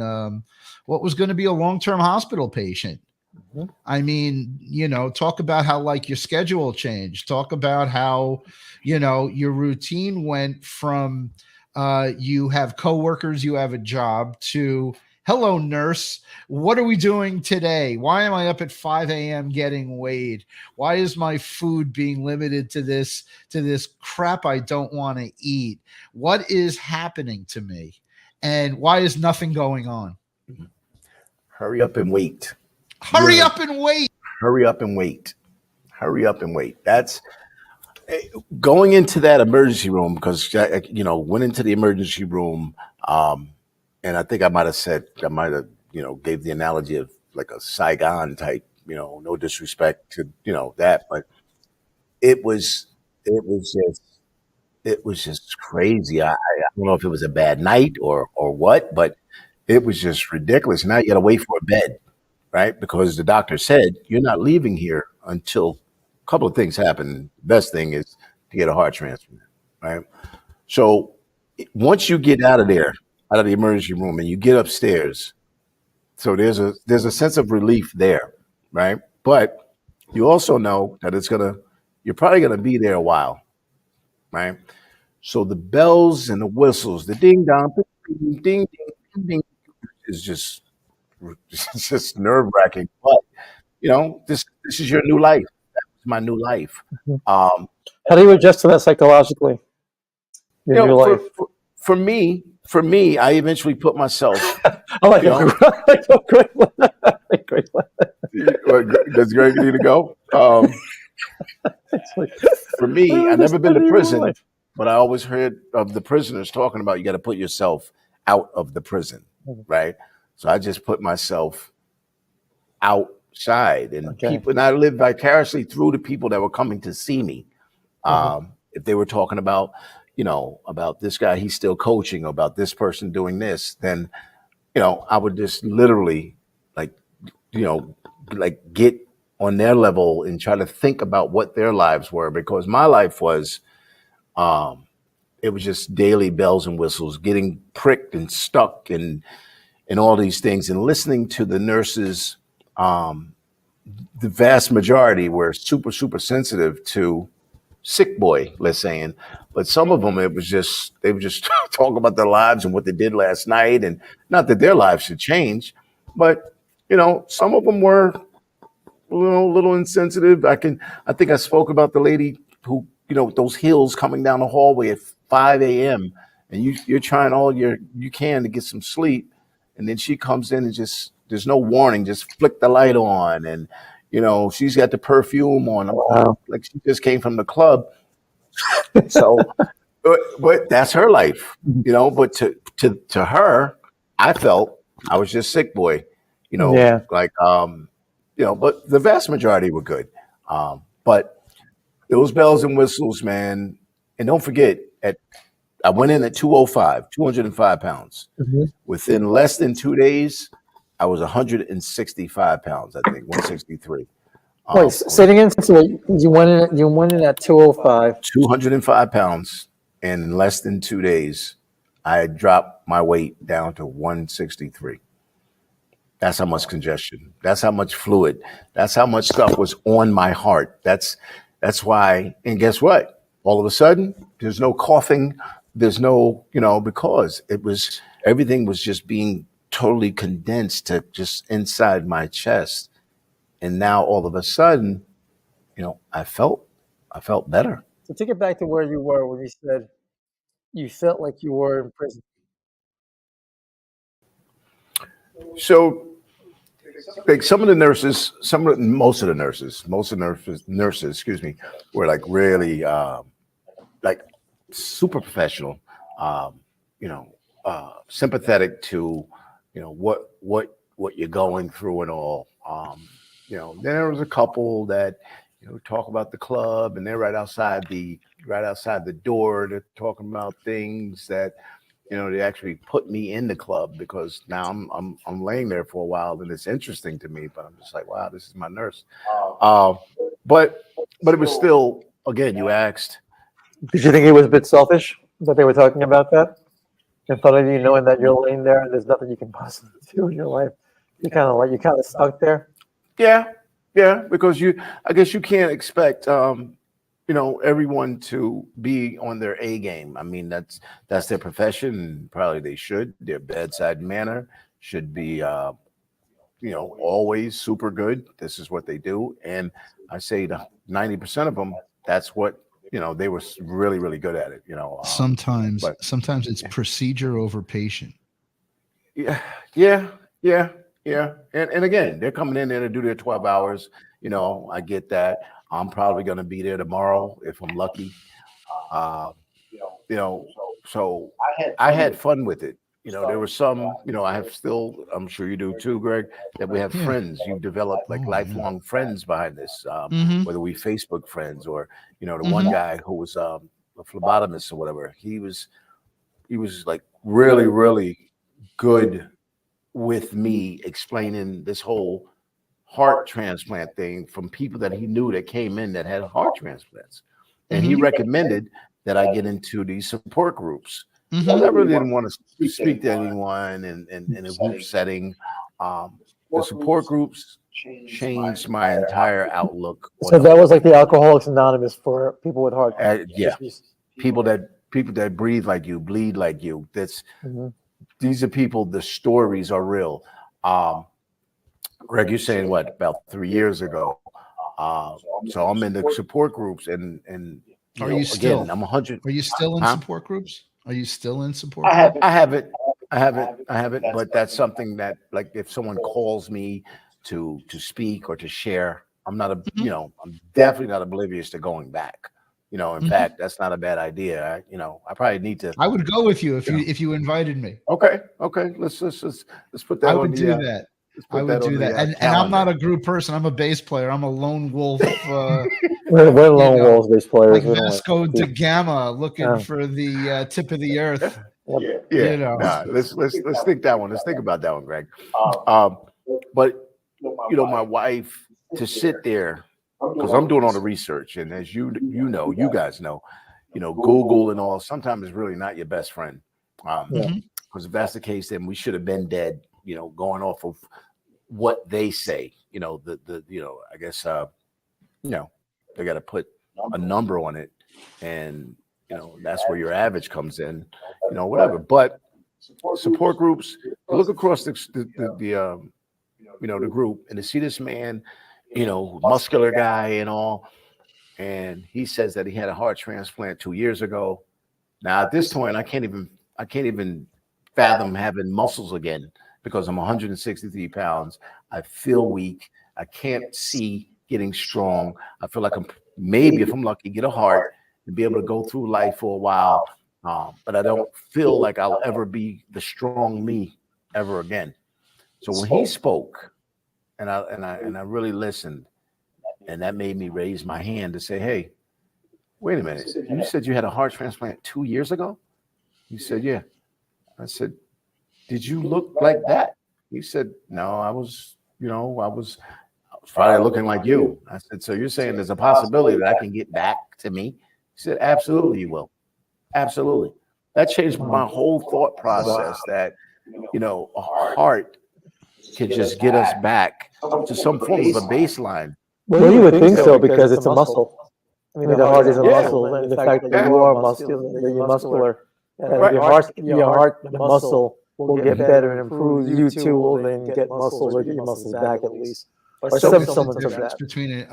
what was going to be a long-term hospital patient. I mean, talk about how like your schedule changed. Talk about how, your routine went from you have coworkers, you have a job, to hello, nurse. What are we doing today? Why am I up at 5 a.m. getting weighed? Why is my food being limited to this crap I don't want to eat? What is happening to me? And why is nothing going on? Hurry up and wait. Hurry up and wait. Hurry up and wait. Hurry up and wait. That's going into that emergency room, because went into the emergency room, and I think I might have gave the analogy of like a Saigon type, no disrespect to that, but it was just crazy. I don't know if it was a bad night or what, but it was just ridiculous. Now you got to wait for a bed, right? Because the doctor said you're not leaving here until a couple of things happen. The best thing is to get a heart transplant, right? So once you get out of there, out of the emergency room, and you get upstairs, so there's a sense of relief there, right? But you also know that you're probably gonna be there a while, right? So the bells and the whistles, the ding dong, ding ding ding ding, is just it's just nerve wracking. But this is your new life. That's my new life. How do you adjust to that psychologically? Your new life. For me, I eventually put myself. I like a great one. Great one. Does Greg need to go? For me, I've never been to prison, but I always heard of the prisoners talking about you got to put yourself out of the prison, right? So I just put myself outside, and people, and I lived vicariously through the people that were coming to see me. If they were talking about, about this guy, he's still coaching, or about this person doing this, then, I would just literally get on their level and try to think about what their lives were, because my life was, it was just daily bells and whistles, getting pricked and stuck and all these things, and listening to the nurses. The vast majority were super, super sensitive to sick boy, let's say, but some of them, they would just talk about their lives and what they did last night, and not that their lives should change, but some of them were a little insensitive. I think I spoke about the lady who, those hills coming down the hallway at 5 a.m. and you're trying all you can to get some sleep, and then she comes in and just, there's no warning, just flick the light on, and she's got the perfume on. Wow. Like she just came from the club. So, but that's her life, But to her, I felt I was just sick boy, But the vast majority were good. But those bells and whistles, man. And don't forget, I went in at 205 pounds. Within less than 2 days, I was 165 pounds, I think, 163. Wait, say it again. So you went in at 205. 205 pounds, and in less than 2 days, I dropped my weight down to 163. That's how much congestion. That's how much fluid. That's how much stuff was on my heart. That's why. And guess what? All of a sudden, there's no coughing. There's no, because everything was just being totally condensed to just inside my chest. And now all of a sudden, I felt better. So take it back to where you were when you said you felt like you were in prison. So, like some of the nurses, most of the nurses, excuse me, were like really like super professional, um, you know, sympathetic to, what you're going through and all. Then there was a couple that, talk about the club, and they're right outside the door. They're talking about things that, they actually put me in the club, because now I'm laying there for a while, and it's interesting to me. But I'm just like, wow, this is my nurse. Uh, but it was still, again, you asked. Did you think it was a bit selfish that they were talking about that in front of you, knowing that you're laying there and there's nothing you can possibly do in your life? You're kind of stuck there. Yeah, because I guess you can't expect, everyone to be on their A game. I mean, that's their profession, and probably they should. Their bedside manner should be, always super good. This is what they do, and I say the 90% of them, that's what they were really, really good at it. Sometimes But it's procedure over patient. yeah, yeah, yeah, yeah. And again, they're coming in there to do their 12 hours. I get that. I'm probably going to be there tomorrow if I'm lucky. Uh, so I had fun with it. There were some, I have still, I'm sure you do too, Greg, that we have Yeah. friends. You've developed like Oh, yeah. lifelong friends behind this, Mhm. whether we Facebook friends or, the Mhm. one guy who was a phlebotomist or whatever. He was like really, really good with me explaining this whole heart transplant thing from people that he knew that came in that had heart transplants. And he recommended that I get into these support groups. Because I really didn't want to speak to anyone in a group setting. The support groups changed my entire outlook on So the that whole was like thing. the Alcoholics Anonymous for people with heart Yeah, issues. people that breathe like you, bleed like you. Mhm. These are people. The stories are real. Greg, you're saying what, about 3 years ago? So I'm in the support groups, and Are you again, still? I'm 100. Are you still in Huh? support groups? Are you still in support groups? I haven't. But that's something that, like, if someone calls me to speak or to share, I'm not I'm definitely not oblivious to going back. In fact, that's not a bad idea. I probably need to. I would go with you if you invited me. Okay. Let's put that I on would the. do that. Let's I put would that on do that. the And I'm not calendar. a group person. I'm a bass player. I'm a lone wolf. We're You lone know, wolves, bass players. like We don't like Vasco da people. Gama looking Yeah. for the tip of the earth. Yep. Yeah. You know. Nah. Let's think that one. Let's think about that one, Greg. But my wife, to sit there, because I'm doing all the research, and as you guys know, Google and all sometimes is really not your best friend. Yeah. Because if that's the case, then we should have been dead. Going off of what they say. I guess they got to put a number on it, and that's where your average comes in. Whatever. But support groups, look across the group, and to see this man, muscular guy and all, and he says that he had a heart transplant 2 years ago. Now at this point, I can't even fathom having muscles again, because I'm 163 pounds. I feel weak. I can't see getting strong. I feel like I'm maybe, if I'm lucky, get a heart and be able to go through life for a while. But I don't feel like I'll ever be the strong me ever again. So when he spoke, and I really listened, and that made me raise my hand to say, "Hey, wait a minute. You said you had a heart transplant 2 years ago?" He said, "Yeah." I said, "Did you look like that?" He said, "No, I was probably looking like you." I said, "So you're saying there's a possibility that I can get back to me?" He said, "Absolutely, you will. Absolutely." That changed my whole thought process, that, a heart could just get us back to some form of a baseline. Well, you would think so because it's a muscle. I mean, the heart is a muscle, and the fact that you are muscular, that you're muscular, and Right. your heart, the muscle will get better and improve. You too will then get muscles or get your muscles back at least. Or So some it's the someone said difference that. between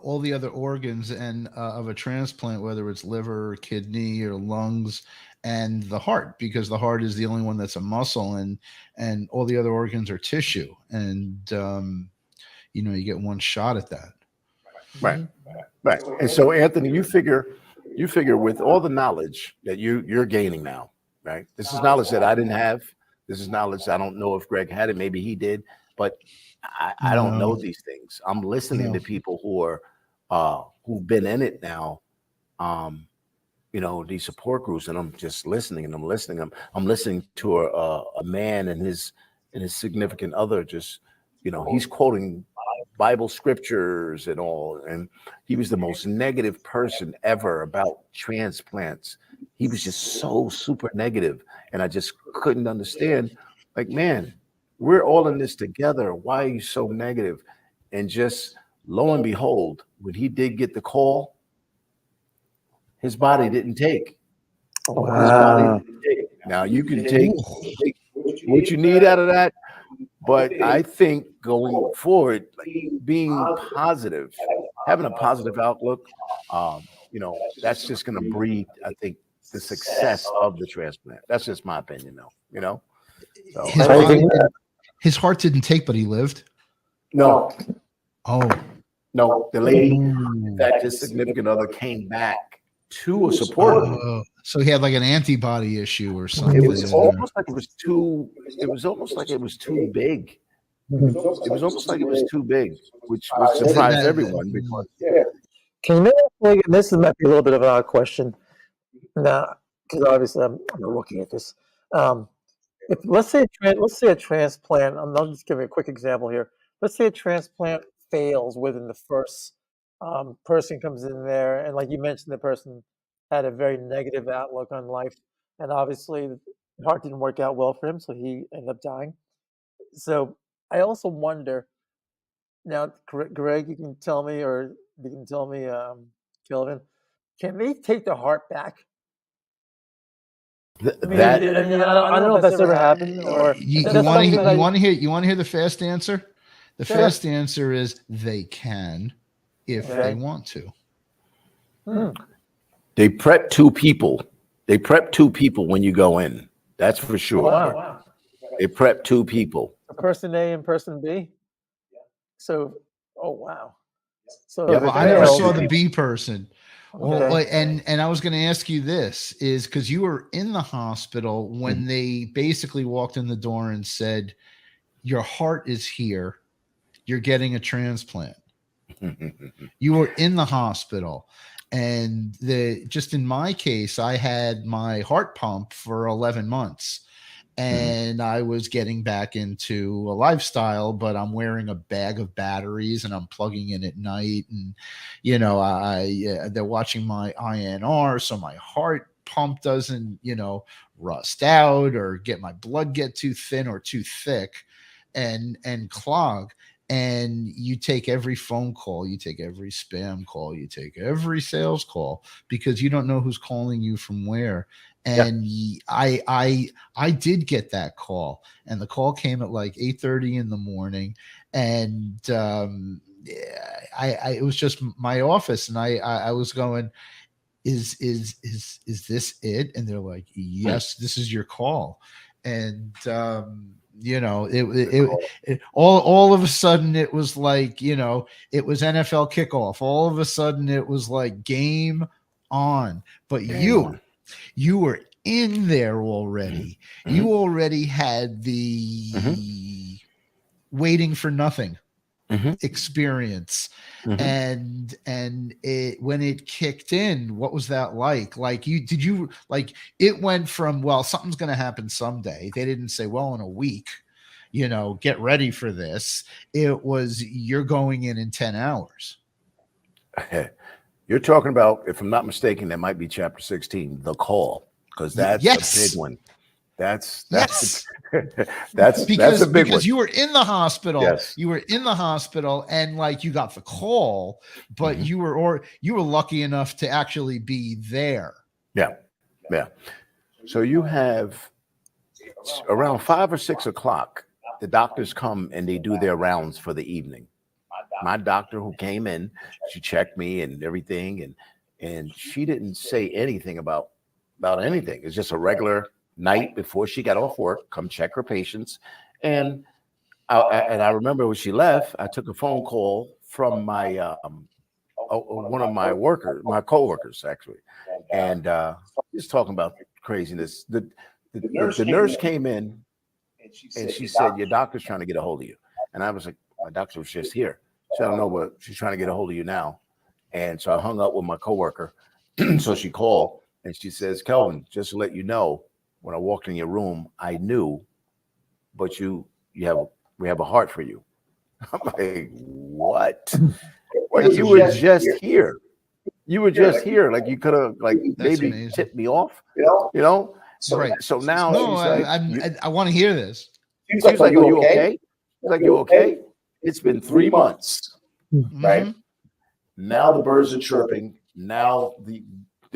all the other organs and of a transplant, whether it's liver, or kidney, or lungs, and the heart, because the heart is the only one that's a muscle, and all the other organs are tissue, and you get one shot at that. Right. Right. And so, Anthony, you figure with all the knowledge that you're gaining now, right? This is knowledge that I didn't have. This is knowledge I don't know if Greg had it. Maybe he did, but I don't know No. these things. I'm listening No. to people who are who've been in it now. These support groups, and I'm just listening, and I'm listening. I'm listening to a man and his significant other. Just he's quoting Bible scriptures and all, and he was the most negative person ever about transplants. He was just so super negative, and I just couldn't understand. Like, man, we're all in this together. Why are you so negative? And just lo and behold, when he did get the call, his body didn't take. His body Wow. didn't take. Now you can take what you need out of that, but I think going forward, like being positive, having a positive outlook, that's just going to breed, I think, the success of the transplant. That's just my opinion, though. So His heart didn't take, but he lived. no, Oh, the lady, Ooh. that his significant other came back to a support group. So he had like an antibody issue or something. It was almost like it was too. It was almost like it was too big. It was almost like it was too big, which surprised everyone because Can you make, this might be a little bit of an odd question now, because obviously I'm looking at this. If let's say a transplant, I'll just give you a quick example here. Let's say a transplant fails within the first person comes in there, and like you mentioned, the person had a very negative outlook on life, and obviously the heart didn't work out well for him, so he ended up dying. So I also wonder now, Greg, you can tell me, or you can tell me, Kelvin, can they take the heart back? I mean, I don't know if that's ever happened, or You that's want something that I. to hear the fast answer? The Sure. fast answer is they can if they Okay. want to. they prep two people. They prep two people when you go in. That's for sure. Wow. They prep two people. Person A and person B. So, oh wow. So Yeah, if Well, it I never fails, saw the B person. Well, Okay. and I was going to ask you this is because you were in the hospital when they basically walked in the door and said, your heart is here. You're getting a transplant. You were in the hospital. And just in my case, I had my heart pump for 11 months. And I was getting back into a lifestyle, but I'm wearing a bag of batteries and I'm plugging in at night. And, they're watching my INR. So my heart pump doesn't, rust out or my blood get too thin or too thick and clog. And you take every phone call, you take every spam call, you take every sales call because you don't know who's calling you from where. And I did get that call, and the call came at like 8:30 in the morning, and it was just my office, and I was going, is this it? And they're like, yes, this is your call, and all of a sudden it was like it was NFL kickoff. All of a sudden it was like game on, but you were in there already. You already had the waiting for nothing experience. And when it kicked in, what was that like? It went from, well, something's going to happen someday. They didn't say, well, in a week, get ready for this. It was, you're going in 10 hours. You're talking about, if I'm not mistaken, that might be chapter 16, the call, because that's a big one. That's yes. that's a big one. Because you were in the hospital. Yes. You were in the hospital, and like you got the call, but you were lucky enough to actually be there. Yeah. So you have around 5 or 6 o'clock, the doctors come and they do their rounds for the evening. my doctor who came in, she checked me and everything, and she didn't say anything about anything. It's just a regular night before she got off work, come check her patients. And I remember when she left, I took a phone call from my one of my coworkers actually, and just talking about craziness. The nurse came in and she said, "Your doctor's trying to get a hold of you." And I was like, "My doctor was just here." She said, "I don't know, but she's trying to get a hold of you now." And so I hung up with my coworker. So she called and she says, "Kelvin, just to let you know, when I walked in your room, I knew, but we have a heart for you." I'm like, "What? Well, you were just here. You were just here. Like you could have That's maybe amazing. tipped me off, you know?" Right. So now No, she's like, I want to hear this. she's like, "Are you okay?" She's like, "You okay?" It's been 3 months, right? Mhm. Now the birds are chirping. Now the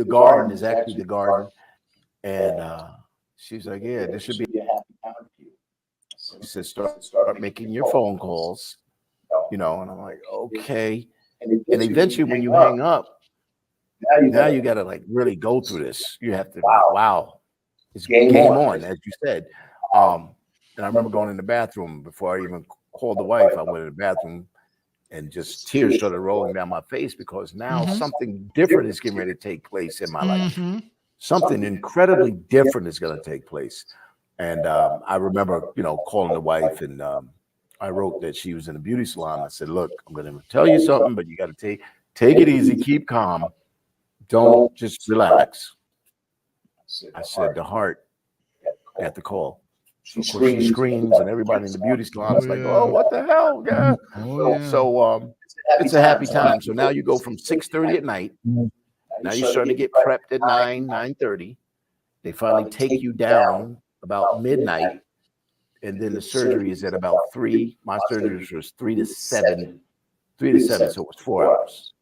garden is actually the garden. And she's like, "Yeah, this should be a happy time for you." She said, start making your phone calls, And I'm like, "Okay." And eventually when you hang up, now you got to like really go through this. You have to, wow, it's game on, as you said. And I remember going in the bathroom before I even called the wife. I went in the bathroom and just tears started rolling down my face because now something different is getting ready to take place in my life. Mhm. Something incredibly different is going to take place. And I remember, calling the wife, and I wrote that she was in a beauty salon. I said, "Look, I'm going to tell you something, but you got to take it easy, keep calm, don't just relax." I said, "The heart got the call." So of course she screams, and everybody in the beauty salon is like, "Oh, what the hell, yeah?" Oh, yeah. So it's a happy time. So now you go from 6:30 at night. Now you're starting to get prepped at 9:30. They finally take you down about midnight, and then the surgery is at about 3. My surgery was 3 to 7, so it was 4 hours.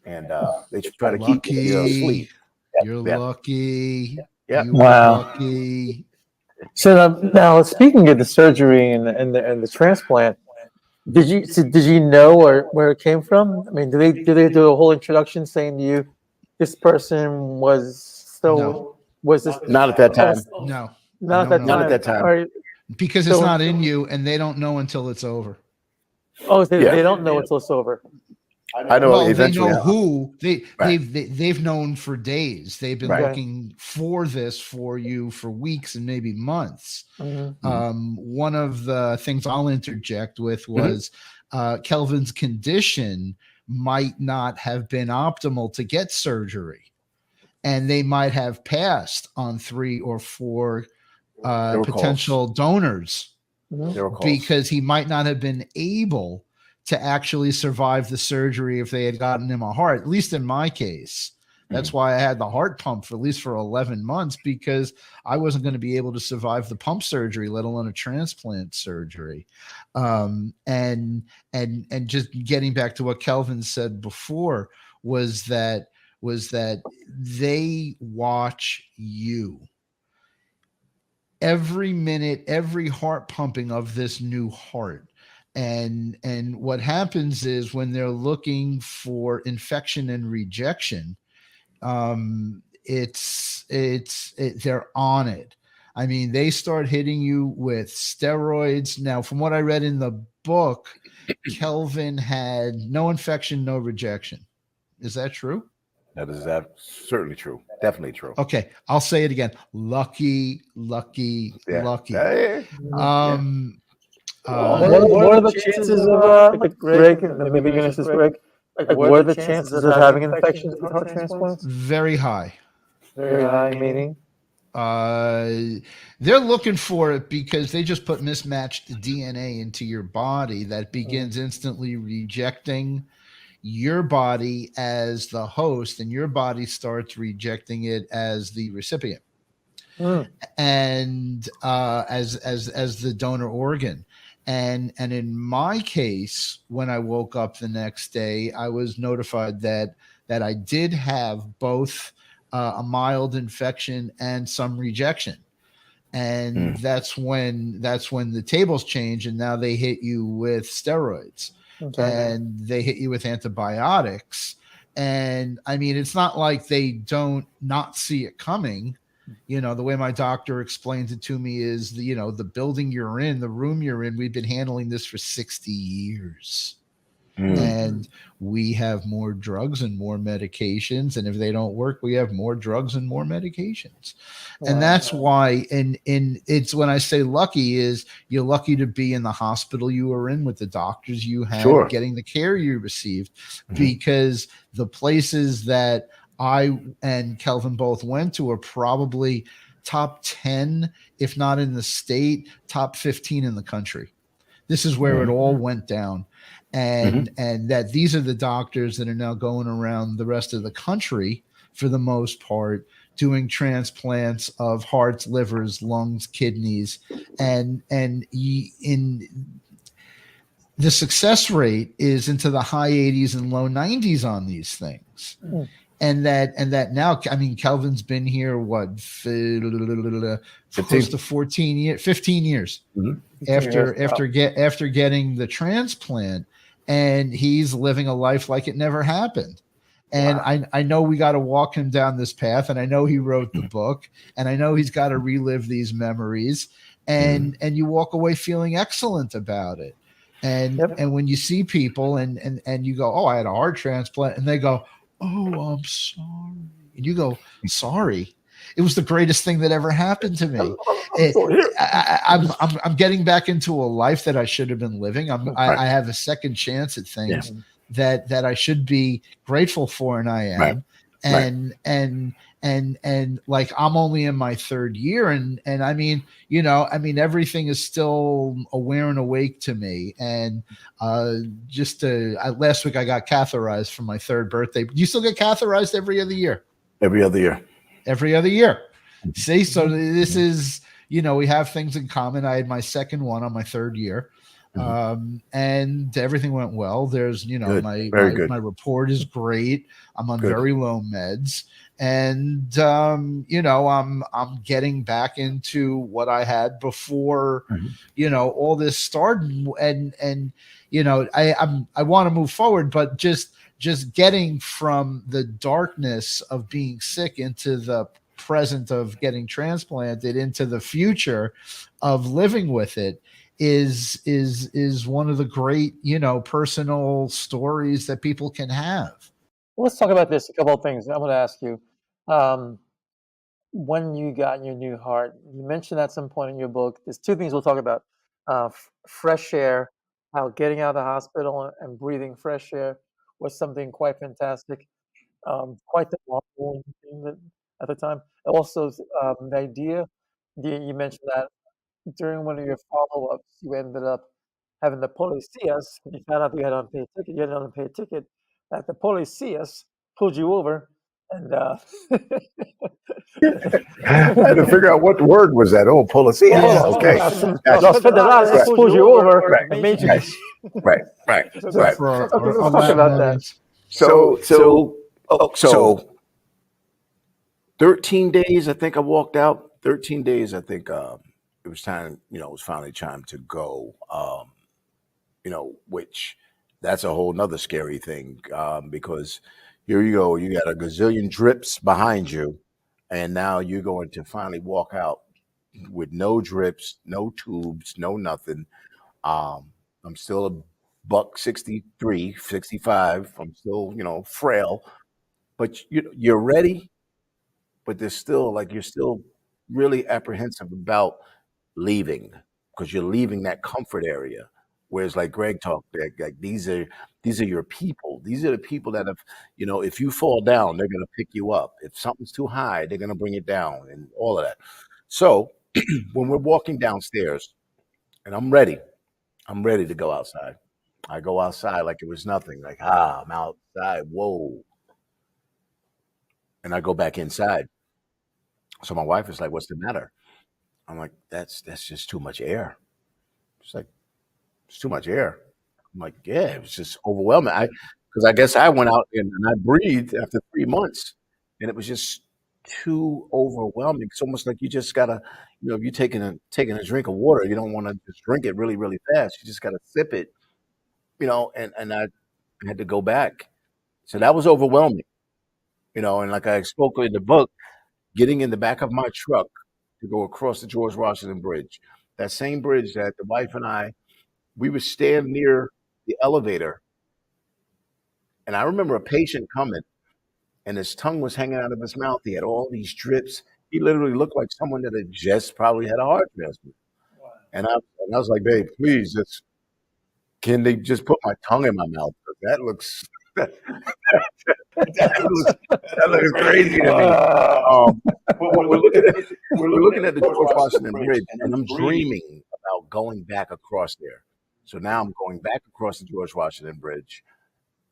And they try to keep you asleep. You're Yeah. lucky. Yeah. You were Wow. lucky. So now speaking of the surgery and the transplant, did you know where it came from? I mean, do they do a whole introduction saying to you, this person was this Not at that time. No. not at No, that no. Not time? at that time. All right. Because it's So- not in you, and they don't know until it's over. Oh, Yeah. they don't know until it's over. I know Well, they eventually. know who Right. they've known for days. They've been Right. looking for this for you for weeks and maybe months. Mhm. One of the things I'll interject with was Kelvin's condition might not have been optimal to get surgery, and they might have passed on 3 or 4 There were potential donors There were calls. because he might not have been able to actually survive the surgery if they had gotten him a heart. At least in my case, that's why I had the heart pump for at least for 11 months, because I wasn't going to be able to survive the pump surgery, let alone a transplant surgery. And just getting back to what Kelvin said before was that they watch you every minute, every heart pumping of this new heart. And what happens is when they're looking for infection and rejection, they're on it. I mean, they start hitting you with steroids. Now, from what I read in the book, Kelvin had no infection, no rejection. Is that true? That is certainly true. Definitely true. Okay, I'll say it again. Lucky. Yeah. Lucky. Yeah. What are the chances of Greg? Maybe you're gonna say Greg. Like, what are the chances of having an infection with heart transplants? Very high. Very high, meaning. They're looking for it because they just put mismatched DNA into your body that begins instantly rejecting your body as the host, and your body starts rejecting it as the recipient, and as the donor organ. And in my case, when I woke up the next day, I was notified that I did have both a mild infection and some rejection. And that's when the tables change, and now they hit you with steroids. Okay. and they hit you with antibiotics. And I mean, it's not like they don't not see it coming. You know, the way my doctor explains it to me is, the building you're in, the room you're in, we've been handling this for 60 years. And we have more drugs and more medications, and if they don't work, we have more drugs and more medications. And that's why, and it's when I say lucky, is you're lucky to be in the hospital you were in with the doctors you had, Sure. getting the care you received, because the places that I and Kelvin both went to are probably top 10, if not in the state, top 15 in the country. This is where it all went down. And that these are the doctors that are now going around the rest of the country, for the most part, doing transplants of hearts, livers, lungs, kidneys, and in the success rate is into the high 80s and low 90s on these things. And that now, I mean, Kelvin's been here close to 14 years, 15 years after getting the transplant, and he's living a life like it never happened. And I know we got to walk him down this path, and I know he wrote the book, and I know he's got to relive these memories, and you walk away feeling excellent about it. And and when you see people and you go, oh, I had a heart transplant, and they go, oh, I'm sorry, and you go, sorry, it was the greatest thing that ever happened to me. I'm getting back into a life that I should have been living. I have a second chance at things that I should be grateful for, and I am. And like, I'm only in my third year, and I mean, everything is still aware and awake to me. And last week I got catheterized for my third birthday. You still get catheterized every other year? Every other year. Every other year. See, so this is, we have things in common. I had my second one on my third year. And everything went well. There's, my report is great. I'm on very low meds, and I'm getting back into what I had before, all this started. And I want to move forward, but just getting from the darkness of being sick into the present of getting transplanted, into the future of living with it, is one of the great, personal stories that people can have. Let's talk about this. A couple of things I'm going to ask you. When you got your new heart, you mentioned at some point in your book, there's two things we'll talk about. Fresh air, how getting out of the hospital and breathing fresh air was something quite fantastic. Quite the novel thing at the time. Also, the idea, you mentioned that during one of your follow-ups, you ended up having the police see us. You found out you had an unpaid ticket. You had an unpaid ticket. That the police see us, pulled you over, and I had to figure out what word was that. Oh, policia. Okay. Los federales pulled you over and made you. Right. Let's talk about that. So 13 days, I think I walked out. 13 days, I think it was time, it was finally time to go. Which that's a whole nother scary thing, because here you go, you got a gazillion drips behind you, and now you're going to finally walk out with no drips, no tubes, no nothing. I'm still a buck 63, 65. I'm still, frail, but you're ready, but there's still, like, you're still really apprehensive about leaving, because you're leaving that comfort area. Whereas, like Greg talked, like these are your people. These are the people that have, if you fall down, they're going to pick you up. If something's too high, they're going to bring it down, and all of that. So when we're walking downstairs, and I'm ready to go outside. I go outside like it was nothing. Like, I'm outside. Whoa. And I go back inside. So my wife is like, "What's the matter?" I'm like, that's just too much air. She's like, "It's too much air." I'm like, "Yeah, it was just overwhelming." Because I guess I went out and I breathed after 3 months, and it was just too overwhelming. It's almost like you just gotta, if you're taking a drink of water, you don't want to just drink it really, really fast. You just gotta sip it and I had to go back. So that was overwhelming, and like I spoke in the book, getting in the back of my truck to go across the George Washington Bridge, that same bridge that the wife and we would stand near the elevator. And I remember a patient coming and his tongue was hanging out of his mouth. He had all these drips. He literally looked like someone that had just probably had a heart transplant. And I was like, babe, please, can they just put my tongue in my mouth? That looks that looks crazy to me. We're looking at the George Washington Bridge, and I'm dreaming about going back across there. So now I'm going back across the George Washington Bridge.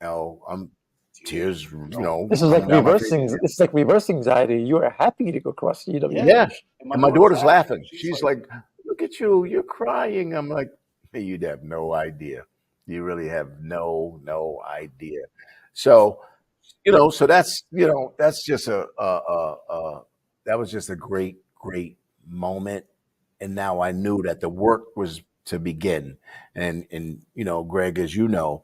I'm tears, This is like coming down my face. reversing. It's like reverse anxiety. You are happy to go across the UW. Yeah. And my daughter's laughing. She's like, look at you, you're crying. I'm like, hey, you'd have no idea. You really have no idea. So, so that's just that was just a great moment. And now I knew that the work was to begin. And Greg, as you know,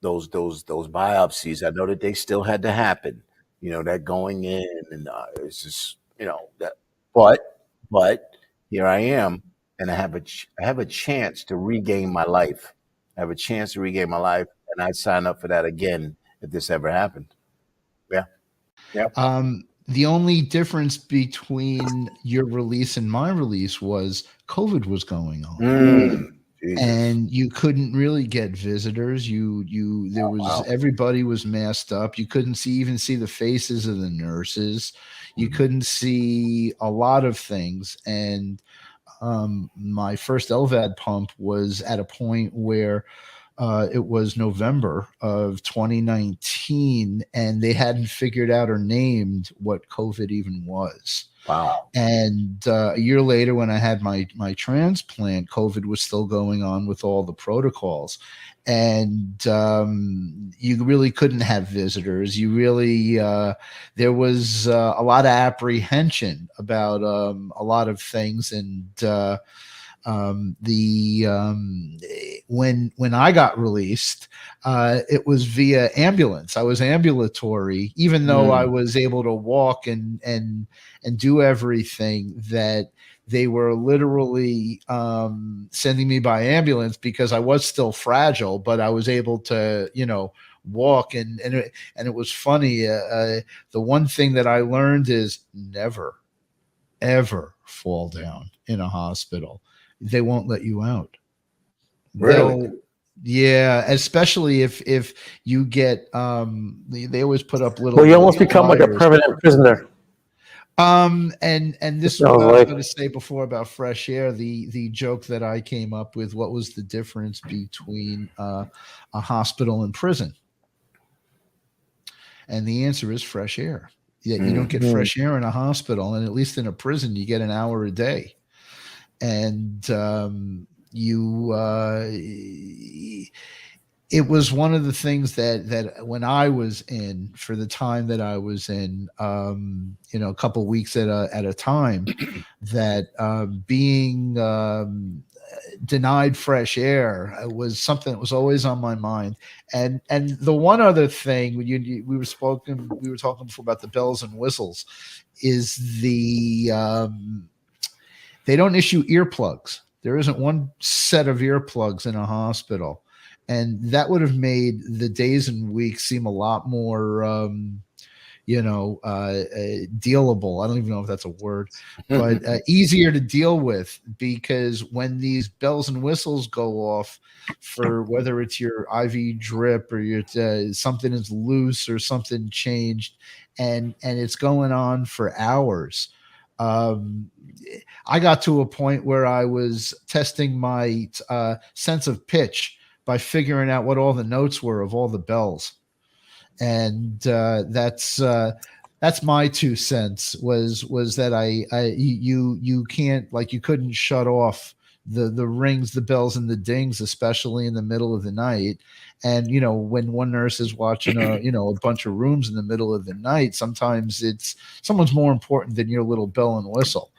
those biopsies, I know that they still had to happen, that going in, and it's just, that, but here I am, and I have a chance to regain my life. I have a chance to regain my life, and I'd sign up for that again if this ever happened. Yeah. The only difference between your release and my release was COVID was going on. Jesus. And you couldn't really get visitors. Everybody was masked up. You couldn't even see the faces of the nurses. You couldn't see a lot of things. And my first LVAD pump was at a point where it was November of 2019, and they hadn't figured out or named what COVID even was. Wow. And a year later, when I had my transplant, COVID was still going on with all the protocols. And you really couldn't have visitors. You really, there was a lot of apprehension about a lot of things. And when I got released, it was via ambulance. I was ambulatory, even though I was able to walk and do everything. That they were literally sending me by ambulance because I was still fragile, but I was able to, walk. And it was funny. The one thing that I learned is never, ever fall down in a hospital. They won't let you out. Really? Yeah, especially if you get they always put up little. Well, you almost become like a permanent prisoner. And this is what I was going to say before about fresh air. The joke that I came up with. What was the difference between a hospital and prison? And the answer is fresh air. Yeah, you don't get fresh air in a hospital, and at least in a prison, you get an hour a day. And it was one of the things that when I was in, for the time that I was in, a couple of weeks at a time, that being denied fresh air was something that was always on my mind. And the one other thing, we were talking before about the bells and whistles, is they don't issue earplugs. There isn't one set of earplugs in a hospital. And that would have made the days and weeks seem a lot more, dealable. I don't even know if that's a word, but easier to deal with, because when these bells and whistles go off for whether it's your IV drip or your something is loose or something changed, and it's going on for hours. I got to a point where I was testing my sense of pitch by figuring out what all the notes were of all the bells. And that's my 2 cents was that you can't, like, you couldn't shut off the rings, the bells and the dings, especially in the middle of the night. And, when one nurse is watching a bunch of rooms in the middle of the night, sometimes it's someone's more important than your little bell and whistle.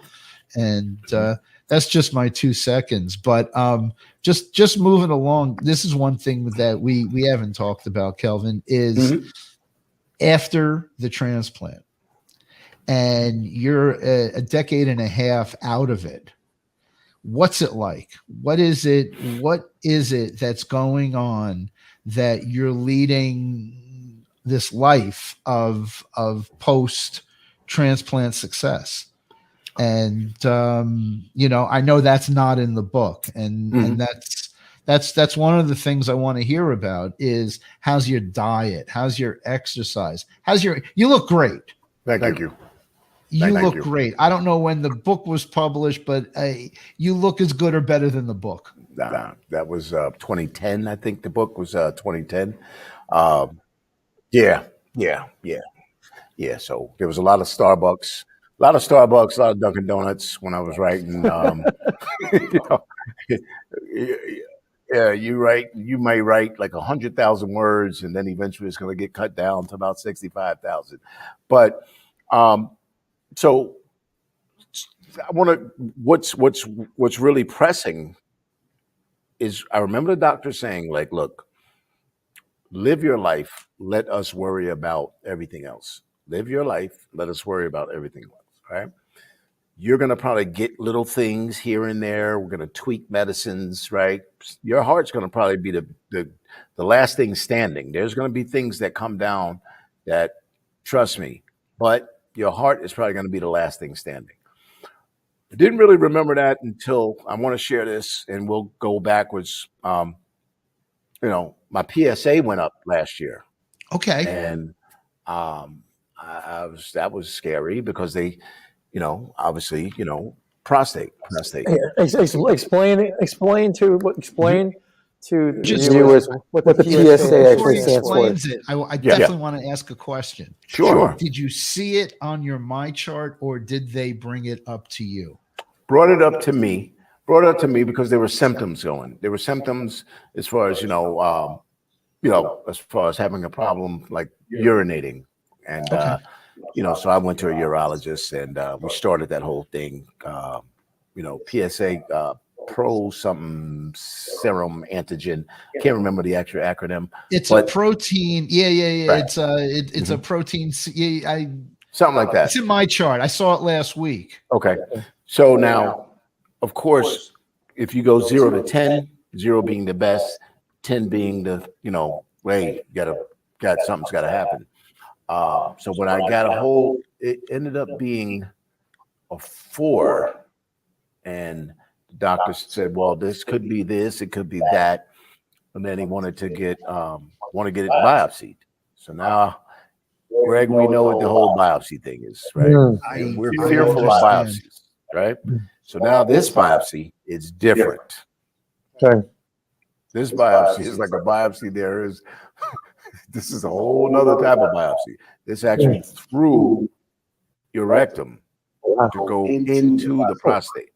And that's just my 2 seconds. But just moving along, this is one thing that we haven't talked about, Kelvin, is after the transplant, and you're a decade and a half out of it. What's it like? What is it that's going on that you're leading this life of post transplant success? And I know that's not in the book, and that's one of the things I want to hear about is how's your diet, how's your exercise, you look great. Thank you. You look great. I don't know when the book was published, but you look as good or better than the book. That was 2010. I think the book was 2010. Yeah. So there was a lot of Starbucks, a lot of Dunkin' Donuts when I was writing. Yeah, you may write like 100,000 words, and then eventually it's going to get cut down to about 65,000. But so I want to. What's really pressing is I remember the doctor saying, like, look, live your life. Let us worry about everything else. Live your life. Let us worry about everything else. Right? You're going to probably get little things here and there. We're going to tweak medicines, right? Your heart's going to probably be the last thing standing. There's going to be things that come down that, trust me, but your heart is probably going to be the last thing standing. I didn't really remember that until I want to share this, and we'll go backwards. My PSA went up last year. Okay. And that was scary because they, obviously, prostate. Explain to the Just viewers what the PSA Before actually he stands for. explains it, I definitely want to ask a question. Sure. Did you see it on your My Chart, or did they bring it up to you? Brought it up to me because there were symptoms going. There were symptoms as far as, as far as having a problem like urinating. And, so I went to a urologist, and we started that whole thing, PSA, pro something serum antigen. Can't remember the actual acronym. It's a protein. Yeah. Right. It's a protein. Something like that. It's in My Chart. I saw it last week. Okay. So now, of course, if you go 0 to 10, 0 being the best, 10 being the, way something's got to happen. So when I got a hold, it ended up being a 4, and the doctor said, well, this could be this, it could be that. And then he wanted to get it biopsied. So now, Greg, we know what the whole biopsy thing is, right? We're fearful of biopsies, right? So now this biopsy is different. Okay. This biopsy is like a biopsy. This is a whole nother type of biopsy. This actually through your rectum to go into the prostate.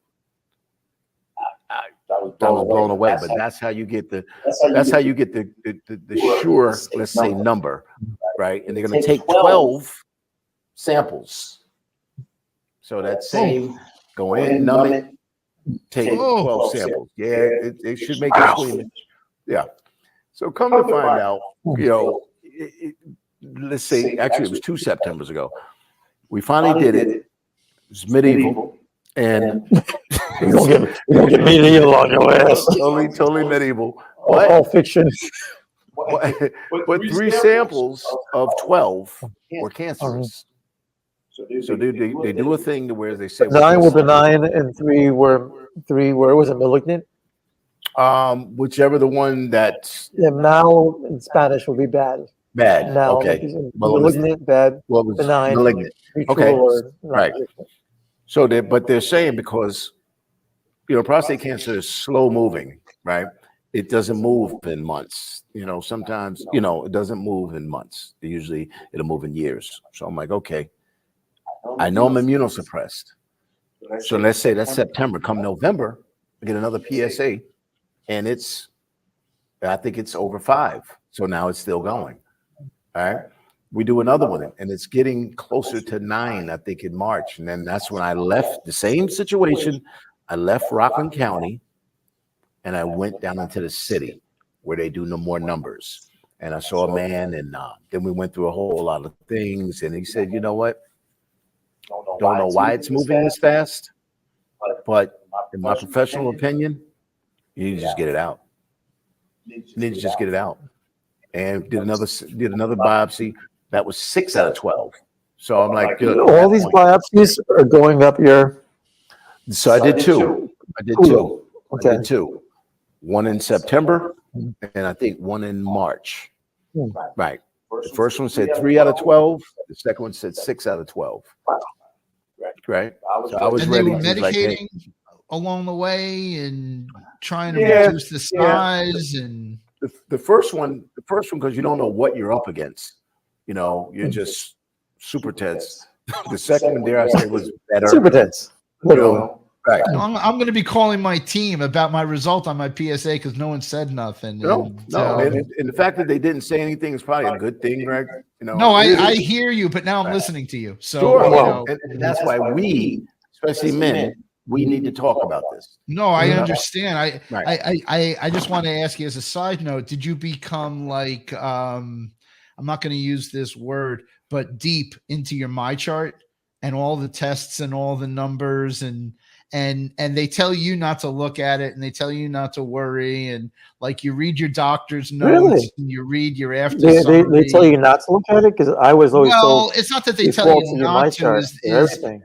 I was blown away, but that's how you get the sure, let's say, number, right? And they're going to take 12 samples. So that same, go in, numb it, take 12 samples. Yeah, it should make it clean. Yeah. So come to find out, let's say, actually it was 2 Septembers ago. We finally did it. It was medieval. And you don't get medieval on your ass. Totally medieval. All fiction. But 3 samples of 12 were cancerous. So they do a thing to where they say 9 were benign and 3 were was it malignant? Whichever the one that's mal in Spanish would be bad. Bad. Mal, Okay. Malignant, bad. Benign. Malignant. Okay. Right. So they're saying because prostate cancer is slow moving, right? It doesn't move in months. Sometimes it doesn't move in months. Usually it'll move in years. So I'm like, okay, I know I'm immunosuppressed. So let's say that's September. Come November, I get another PSA, and I think it's over 5. So now it's still going. All right. We do another one, and it's getting closer to 9, I think, in March. And then that's when I left the same situation, I left Rockland County and I went down into the city where they do no more numbers. And I saw a man, and then we went through a whole lot of things. And he said, you know what? Don't know why it's moving this fast, but in my professional opinion, you need to just get it out. You need to just get it out. And did another biopsy. That was 6 out of 12. So I'm like, good. All these biopsies are going up your. So I did two. I did two. Okay. I did two. One in September, and I think one in March. Right. The first one said 3 out of 12. The second one said 6 out of 12. Right. So I was And ready. they were He was like, hey. medicating along the way and trying to reduce the size and The first one, because you don't know what you're up against. You know, you're just super tense. The second one, dare I say, was better. Super tense. You know, right. I'm going to be calling my team about my result on my PSA because no one said nothing. No. And the fact that they didn't say anything is probably a good thing, Greg. You know, no, I hear you, but now I'm listening to you. So, sure. you Well, know, and that's why we, especially men, we need to talk about this. no, I understand. Right. I just want to ask you as a side note, did you become like, I'm not going to use this word, but deep into your my chart and all the tests and all the numbers and they tell you not to look at it and they tell you not to worry and like you read your doctor's notes and you read your after They tell you not to look at it because I was always told. It's not that they tell you not to. Everything.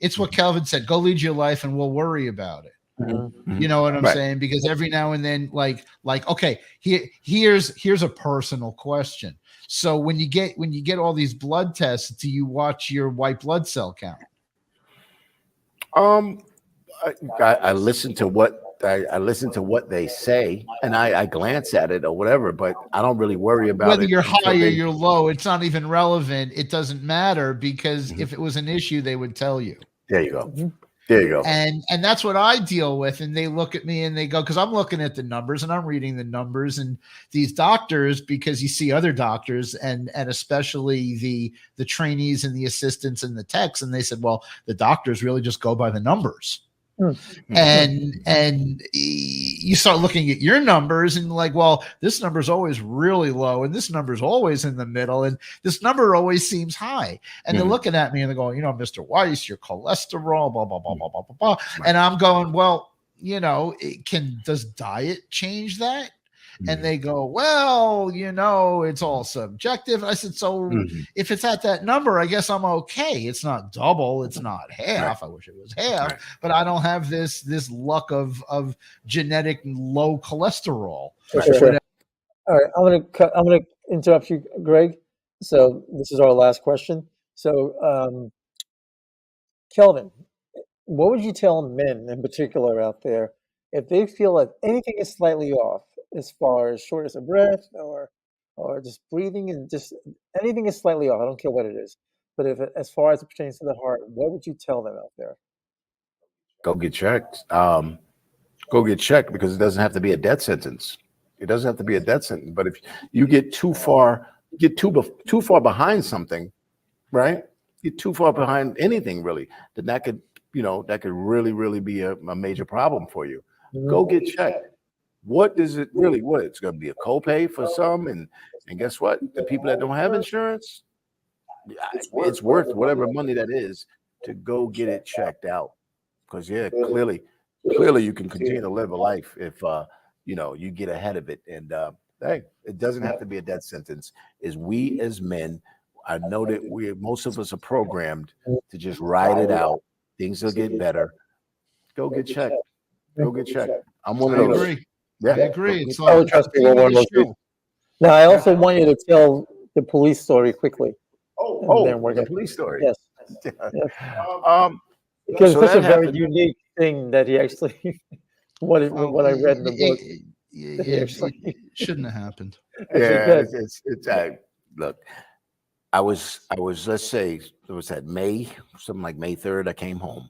It's what Kelvin said. Go lead your life and we'll worry about it. Mm-hmm. You know what I'm saying? Because every now and then, like, okay, here's a personal question. So when you get all these blood tests, do you watch your white blood cell count? I listen to what I listen to what they say, and I glance at it or whatever, but I don't really worry about whether it. you're high or you're low. It's not even relevant. It doesn't matter because if it was an issue, they would tell you. There you go. There you go. And that's what I deal with. And they look at me and they go, because I'm looking at the numbers and I'm reading the numbers and these doctors, because you see other doctors and especially the trainees and the assistants and the techs. And they said, well, the doctors really just go by the numbers. And you start looking at your numbers and like, well, this number is always really low and this number is always in the middle and this number always seems high. And they're looking at me and they're going, you know, Mr. Weiss, your cholesterol, blah, blah, blah, blah, blah, blah, blah. And I'm going, well, you know, does diet change that? And they go, well, you know, it's all subjective. I said, so if it's at that number, I guess I'm okay. It's not double. It's not half. I wish it was half, but I don't have this luck of genetic low cholesterol. Sure. All right. I'm going to interrupt you, Greg. So this is our last question. So, Kelvin, what would you tell men in particular out there if they feel like anything is slightly off as far as shortness of breath or just breathing and just anything is slightly off? I don't care what it is, but if as far as it pertains to the heart, what would you tell them out there? Go get checked. Go get checked because it doesn't have to be a death sentence. It doesn't have to be a death sentence. But if you get too far behind something, right? Get too far behind anything really, then that could really, really be a major problem for you. Go get checked. What is it really? What it's going to be a copay for some, and guess what? The people that don't have insurance, it's worth whatever money that is to go get it checked out. Because clearly you can continue to live a life if you get ahead of it. And hey, it doesn't have to be a death sentence. Is we as men, I know that most of us are programmed to just ride it out. Things will get better. Go get checked. Go get checked. I'm one of those. I agree. Yeah. I agree. It's I would trust me one of those people. Now, I also want you to tell the police story quickly. The police story. Yes. Yeah. Because so it's such a very happened. Unique thing that he actually, what I read in the book. It shouldn't have happened. Yeah, it's look. I was let's say it was at May, something like May 3rd. I came home,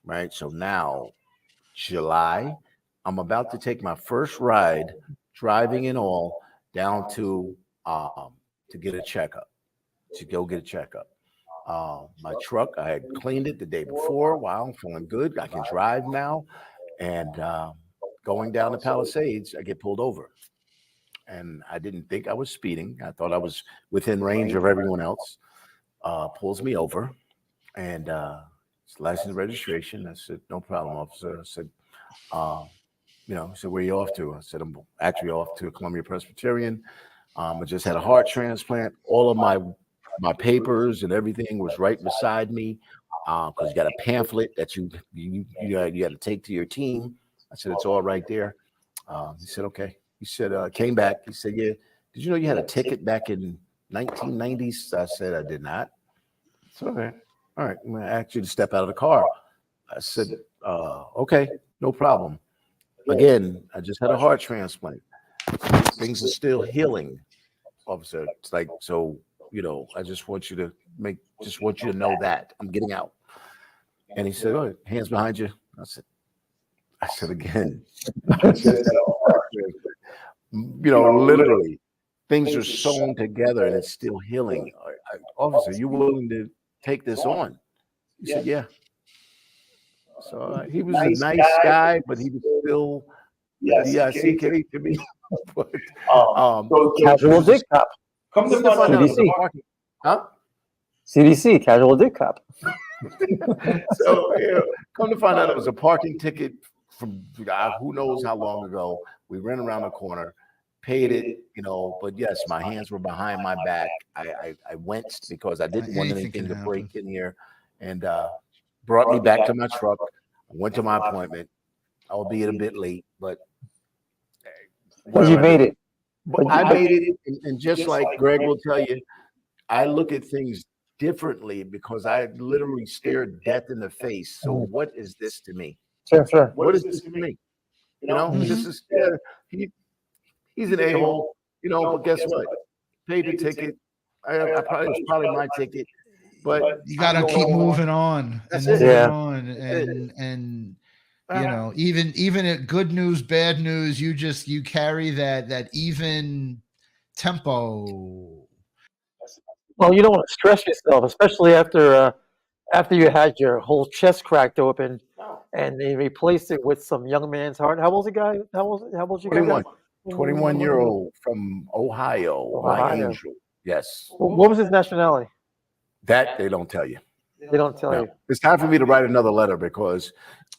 right? So now July, I'm about to take my first ride, driving and all, down to get a checkup, to go get a checkup. My truck, I had cleaned it the day before. Wow, I'm feeling good. I can drive now. And going down the Palisades, I get pulled over. And I didn't think I was speeding. I thought I was within range of everyone else. Pulls me over, and it's license registration. I said, no problem, officer. I said, he said, where are you off to? I said, I'm actually off to Columbia Presbyterian. I just had a heart transplant. All of my papers and everything was right beside me, because you got a pamphlet that you got to take to your team. I said, it's all right there. He said, okay. He said, came back. He said, yeah. Did you know you had a ticket back in 1990s? I said, I did not. It's all right. All right. I'm going to ask you to step out of the car. I said, okay, no problem. Again, I just had a heart transplant. Things are still healing, officer. It's like, so, I just want you to know that I'm getting out. And he said, oh, hands behind you. I said again, I just had a heart transplant. Literally, things are sewn together and it's still healing. Officer, you willing to take this on? He said, yeah. So he was a nice guy, but he was still CK to me. But, Casual dick cop. Come to find out, CDC. huh? CDC, casual dick cop. So come to find out, it was a parking ticket from who knows how long ago. We ran around the corner, paid it, but yes, my hands were behind my back. I went because I didn't want anything to break in here, and brought me back to my truck. I went to my appointment, albeit a bit late, but You made it. I made it, and just like Greg will tell you, I look at things differently because I literally stared death in the face. So what is this to me? Sure. What is this to me? This is he's an a-hole, but guess what? Paid the ticket. It's probably my ticket, but You got to keep moving on and moving on, and even at good news, bad news, you carry that even tempo. Well, you don't want to stress yourself, especially after you had your whole chest cracked open, and they replaced it with some young man's heart. How old's the guy? How old you guys? 21-year-old from Ohio, my angel. Yes. What was his nationality? That they don't tell you. They don't tell you. It's time for me to write another letter because,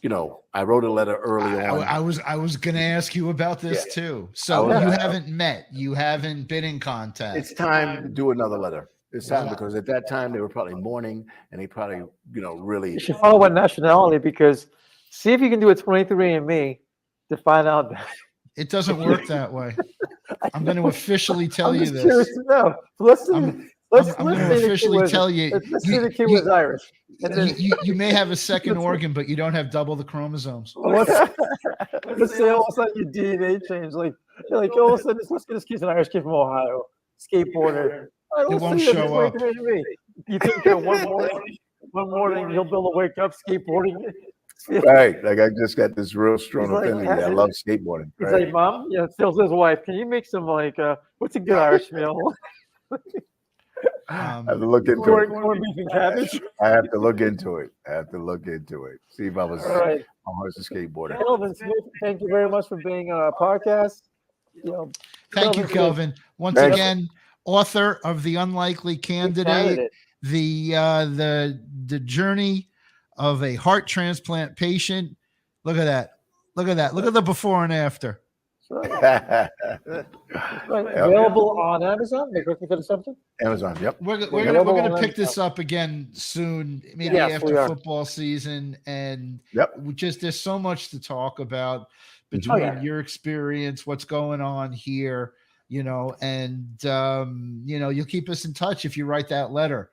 I wrote a letter early on. I was going to ask you about this too. So you haven't met, you haven't been in contact. It's time to do another letter. It's time because at that time they were probably mourning, and they probably, really. You should follow what nationality, because see if you can do a 23andMe to find out. It doesn't work that way. I'm going to officially tell you this. Curious to know. I'm going to officially tell you. Let's say the kid was Irish. And then, you may have a second organ, but you don't have double the chromosomes. let's say all of a sudden your DNA changed. Like all of a sudden, let's get this kid's an Irish kid from Ohio, skateboarder. It won't show up. You think that one morning he'll be able to wake up skateboarding? Right, like I just got this real strong affinity. I love skateboarding. He's like, Mom, tells his wife, can you make some what's a good Irish meal? I have to look into corned beef and cabbage. I have to look into it. See if I was a skateboarder. Kelvin Smith, thank you very much for being on our podcast. Thank you, Kelvin. Once again, author of The Unlikely Candidate, the journey of a heart transplant patient. Look at that. Look at the before and after. Available on Amazon. They're looking for the subject. Amazon. Yep. We're gonna pick this up again soon, maybe after football season, and there's so much to talk about between your experience, what's going on here, and you'll keep us in touch if you write that letter.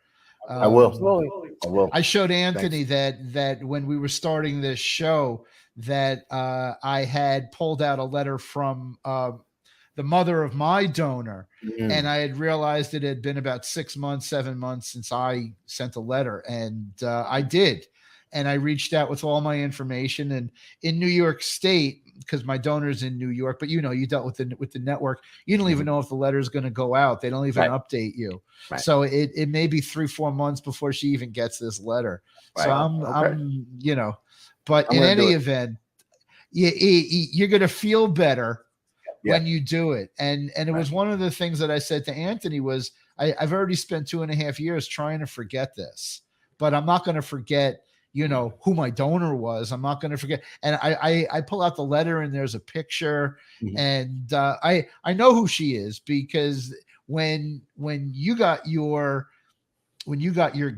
I will. I showed Anthony that when we were starting this show, that I had pulled out a letter from the mother of my donor, and I had realized it had been about 7 months since I sent a letter, and I did. And I reached out with all my information, and in New York State, because my donor's in New York, but you dealt with the network. You don't even know if the letter is going to go out. They don't even update you. Right. So it may be 3-4 months before she even gets this letter. Right. So I'm but in any event, you're going to feel better when you do it. And it was one of the things that I said to Anthony was I've already spent 2.5 years trying to forget this, but I'm not going to forget, who my donor was. I'm not going to forget. And I pull out the letter and there's a picture and I know who she is, because when you got your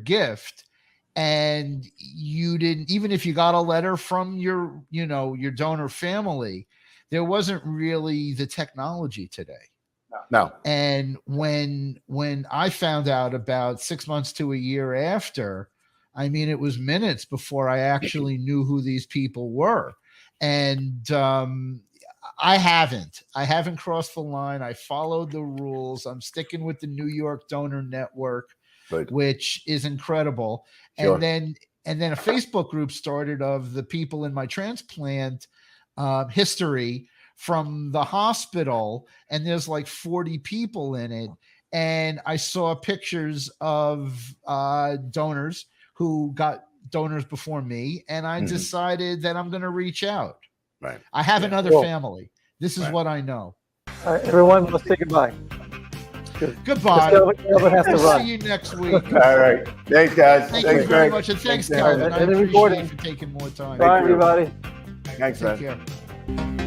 gift and you didn't, even if you got a letter from your donor family, there wasn't really the technology today. No. And when I found out about 6 months to a year after, I mean, it was minutes before I actually knew who these people were. And I haven't crossed the line. I followed the rules. I'm sticking with the New York Donor Network, which is incredible. Sure. And then a Facebook group started of the people in my transplant history from the hospital, and there's like 40 people in it. And I saw pictures of donors who got donors before me, and I decided that I'm going to reach out. Right. I have another family. This is what I know. All right, everyone, let's say goodbye. Goodbye. Kelvin has to run. See you next week. All right. Thanks, guys. Thank Thanks, you very Greg. much, and thanks, Thanks, Kelvin. I and the appreciate recording. you for taking more time. Bye, everybody. Thanks, Take man. care.